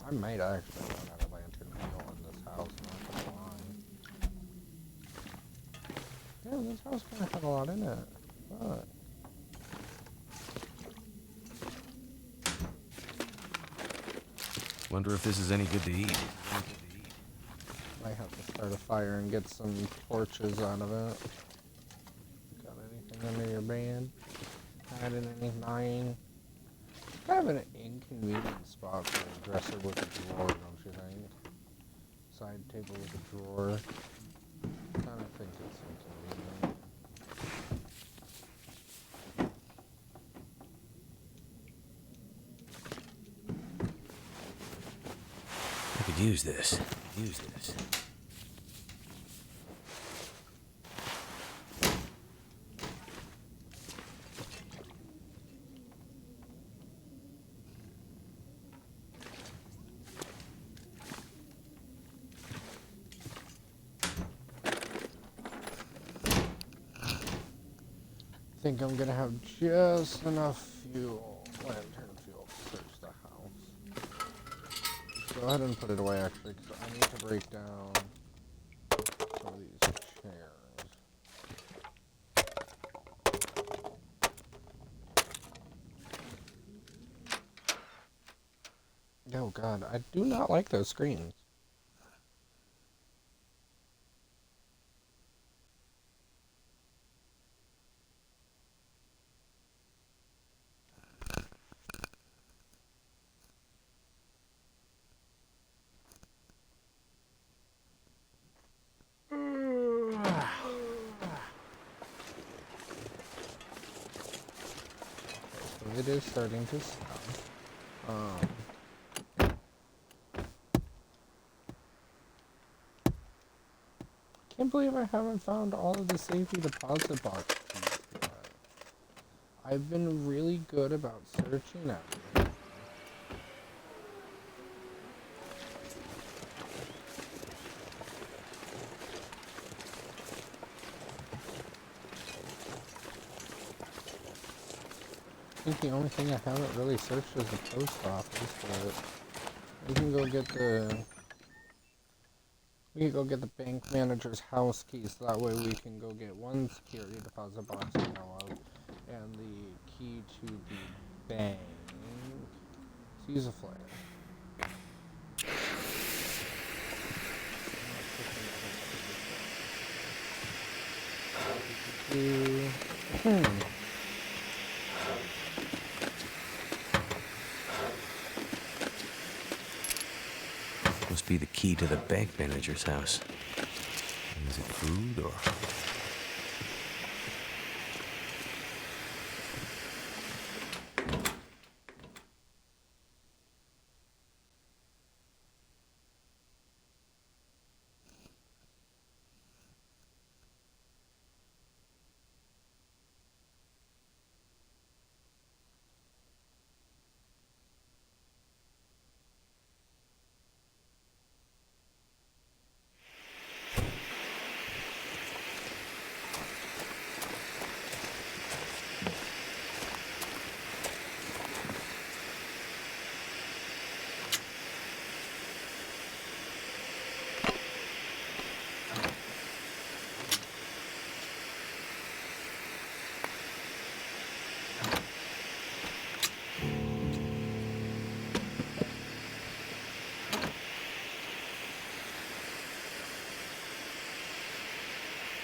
[SPEAKER 1] I might actually run out of lantern fuel in this house, not gonna lie. Yeah, this house kinda had a lot in it. But
[SPEAKER 2] Wonder if this is any good to eat.
[SPEAKER 1] might have to start a fire and get some torches out of it. Got anything under your bed? Hiding anything? Kind of an inconvenient spot for a dresser with a drawer, don't you think? Side table with a drawer. Kind of think it's inconvenient.
[SPEAKER 2] I could use this. Use this.
[SPEAKER 1] I think I'm gonna have just enough fuel, lantern fuel, to search the house. Go ahead and put it away, actually, because I need to break down some of these chairs. Oh god, I do not like those screens. So it is starting to stop. Can't believe I haven't found all of the safety deposit box keys yet. I've been really good about searching everything. I think the only thing I haven't really searched is the post office, but we can go get the bank manager's house keys, so that way we can go get one security deposit box I know of, and the key to the bank. Let's use a flare.
[SPEAKER 2] Must be the key to the bank manager's house. Is it food or...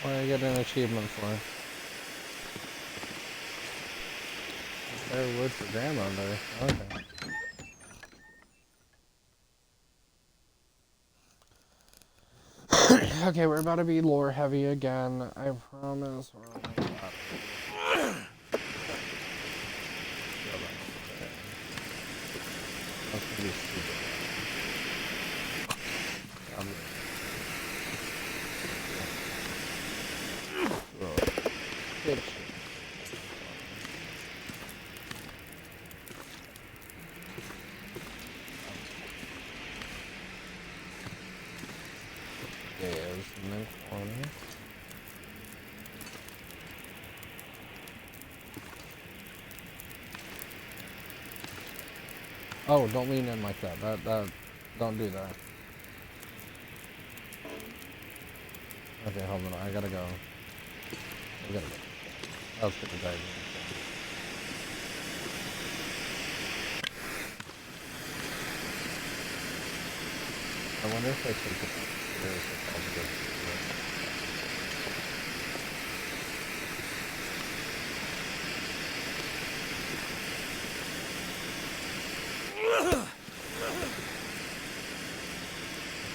[SPEAKER 1] What did I get an achievement for? There wood for grandmother. Okay. Okay, we're about to be lore heavy again. I promise. We're almost up. That's gonna be stupid. Good shit. There's no corner. Oh, don't lean in like that. Don't do that. Okay, hold on. I gotta go. I gotta go. I was gonna dive in. I wonder if I take it upstairs if I'll be able to do it.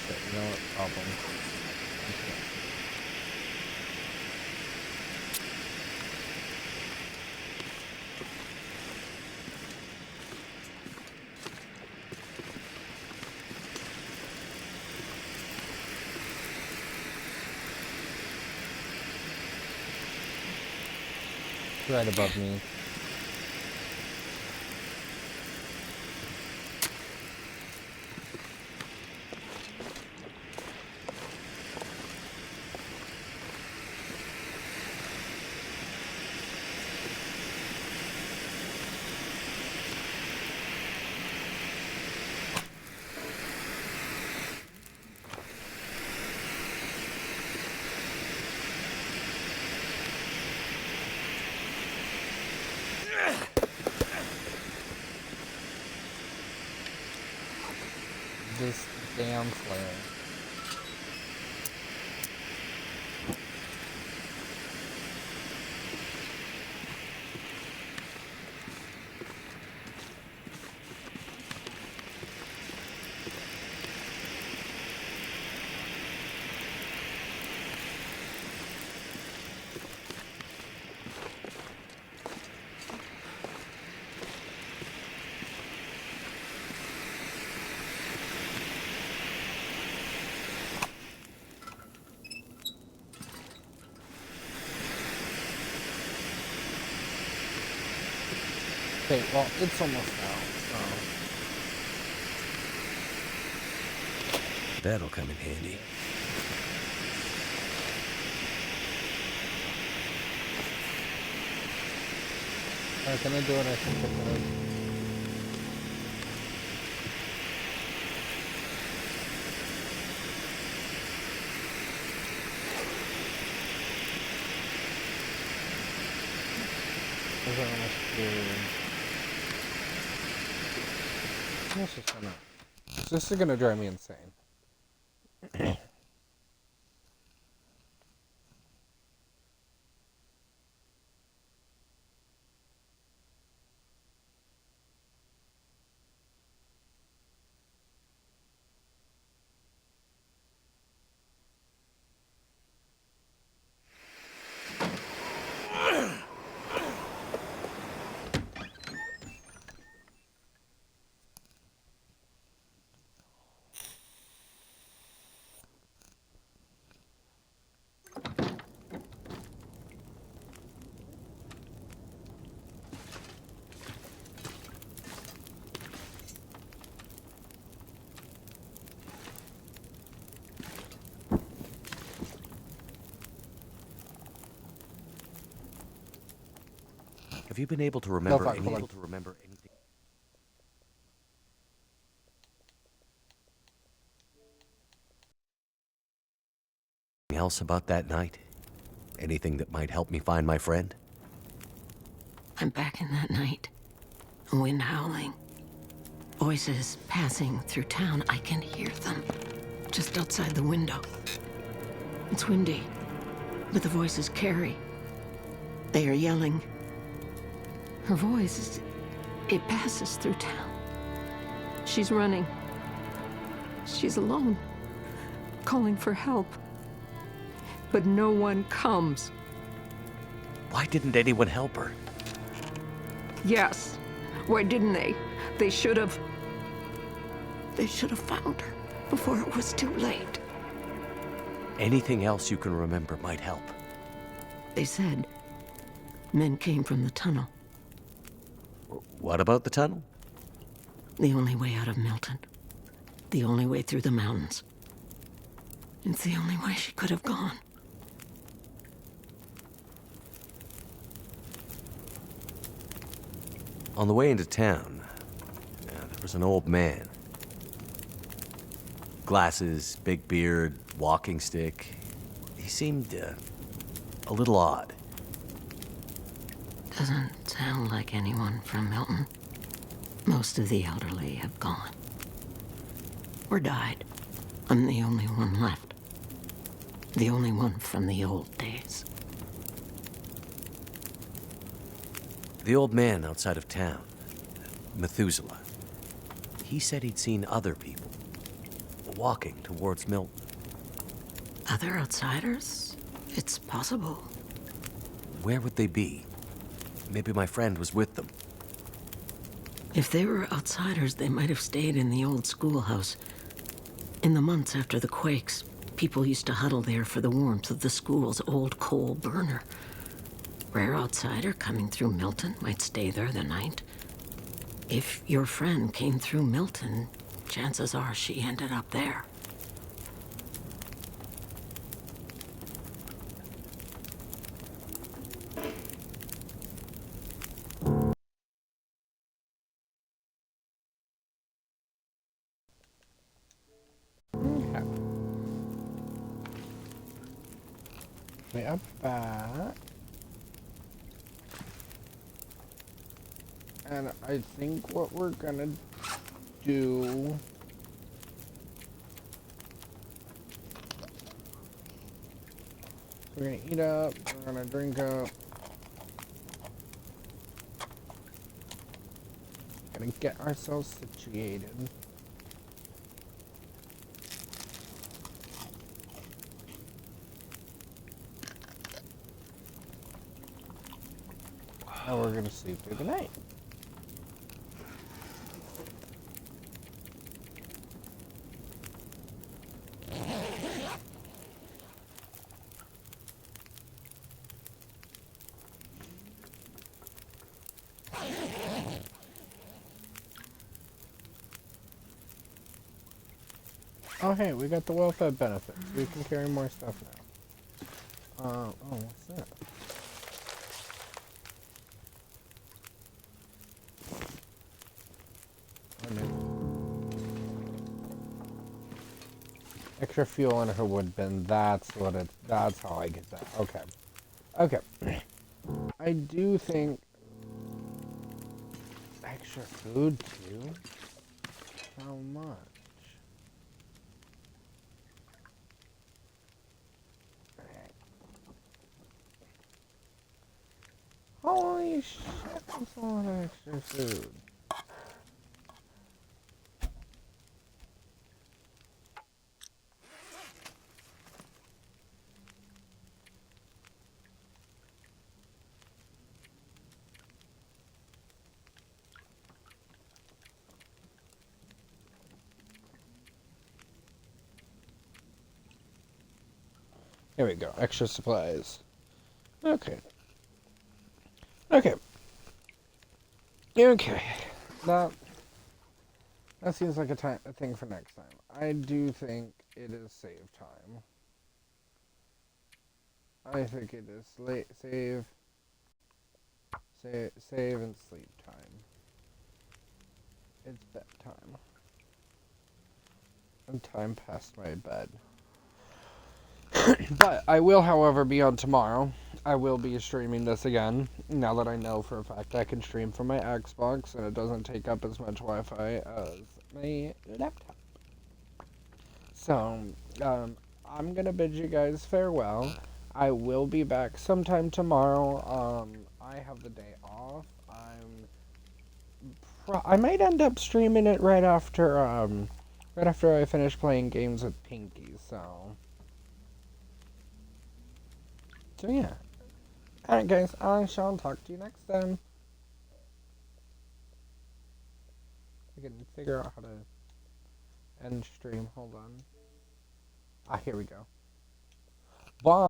[SPEAKER 1] Okay, you know what? Problem. Okay. right above me. This damn flare. Okay, well, it's almost out, so...
[SPEAKER 2] That'll come in handy.
[SPEAKER 1] Alright, can I do what I think it is? This is gonna drive me insane.
[SPEAKER 2] Have you been able to remember
[SPEAKER 1] fuck,
[SPEAKER 2] anything?
[SPEAKER 1] hold
[SPEAKER 2] Else about that night? Anything that might help me find my friend?
[SPEAKER 3] I'm back in that night. Wind howling. Voices passing through town. I can hear them. Just outside the window. It's windy, but the voices carry. They are yelling. Her voice, it passes through town. She's running. She's alone, calling for help. But no one comes.
[SPEAKER 2] Why didn't anyone help her?
[SPEAKER 3] Yes. Why didn't they? They should have. They should have found her before it was too late.
[SPEAKER 2] Anything else you can remember might help.
[SPEAKER 3] They said men came from the tunnel.
[SPEAKER 2] What about the tunnel?
[SPEAKER 3] The only way out of Milton. The only way through the mountains. It's the only way she could have gone.
[SPEAKER 2] On the way into town, there was an old man. Glasses, big beard, walking stick. He seemed a little odd.
[SPEAKER 3] Doesn't sound like anyone from Milton. Most of the elderly have gone. Or died. I'm the only one left. The only one from the old days.
[SPEAKER 2] The old man outside of town, Methuselah, he said he'd seen other people walking towards Milton.
[SPEAKER 3] Other outsiders? It's possible.
[SPEAKER 2] Where would they be? Maybe my friend was with them.
[SPEAKER 3] If they were outsiders, they might have stayed in the old schoolhouse. In the months after the quakes, people used to huddle there for the warmth of the school's old coal burner. rare outsider coming through Milton might stay there the night. If your friend came through Milton, chances are she ended up there.
[SPEAKER 1] Okay. Way up back. And I think what we're gonna do... We're gonna eat up, we're gonna drink up. Gonna get ourselves situated. And we're gonna sleep through the night. Oh hey, we got the welfare benefits. We can carry more stuff now. Oh, what's that? Oh, no. Extra fuel in her wood bin. That's what it. That's how I get that. Okay. Okay. I do think extra food too. How much? Holy shit! That's a lot of extra food. Here we go. Extra supplies. Okay. Okay. Okay. That seems like a thing for next time. I do think it is save time. I think it is save and sleep time. It's bedtime. And time past my bed. But I will, however, be on tomorrow. I will be streaming this again, now that I know for a fact I can stream from my Xbox and it doesn't take up as much Wi-Fi as my laptop. So, I'm gonna bid you guys farewell. I will be back sometime tomorrow. I have the day off. I might end up streaming it right after I finish playing games with Pinky, so yeah. Alright guys, I shall talk to you next time. I can figure out how to end stream. Hold on. Ah, here we go. Bye.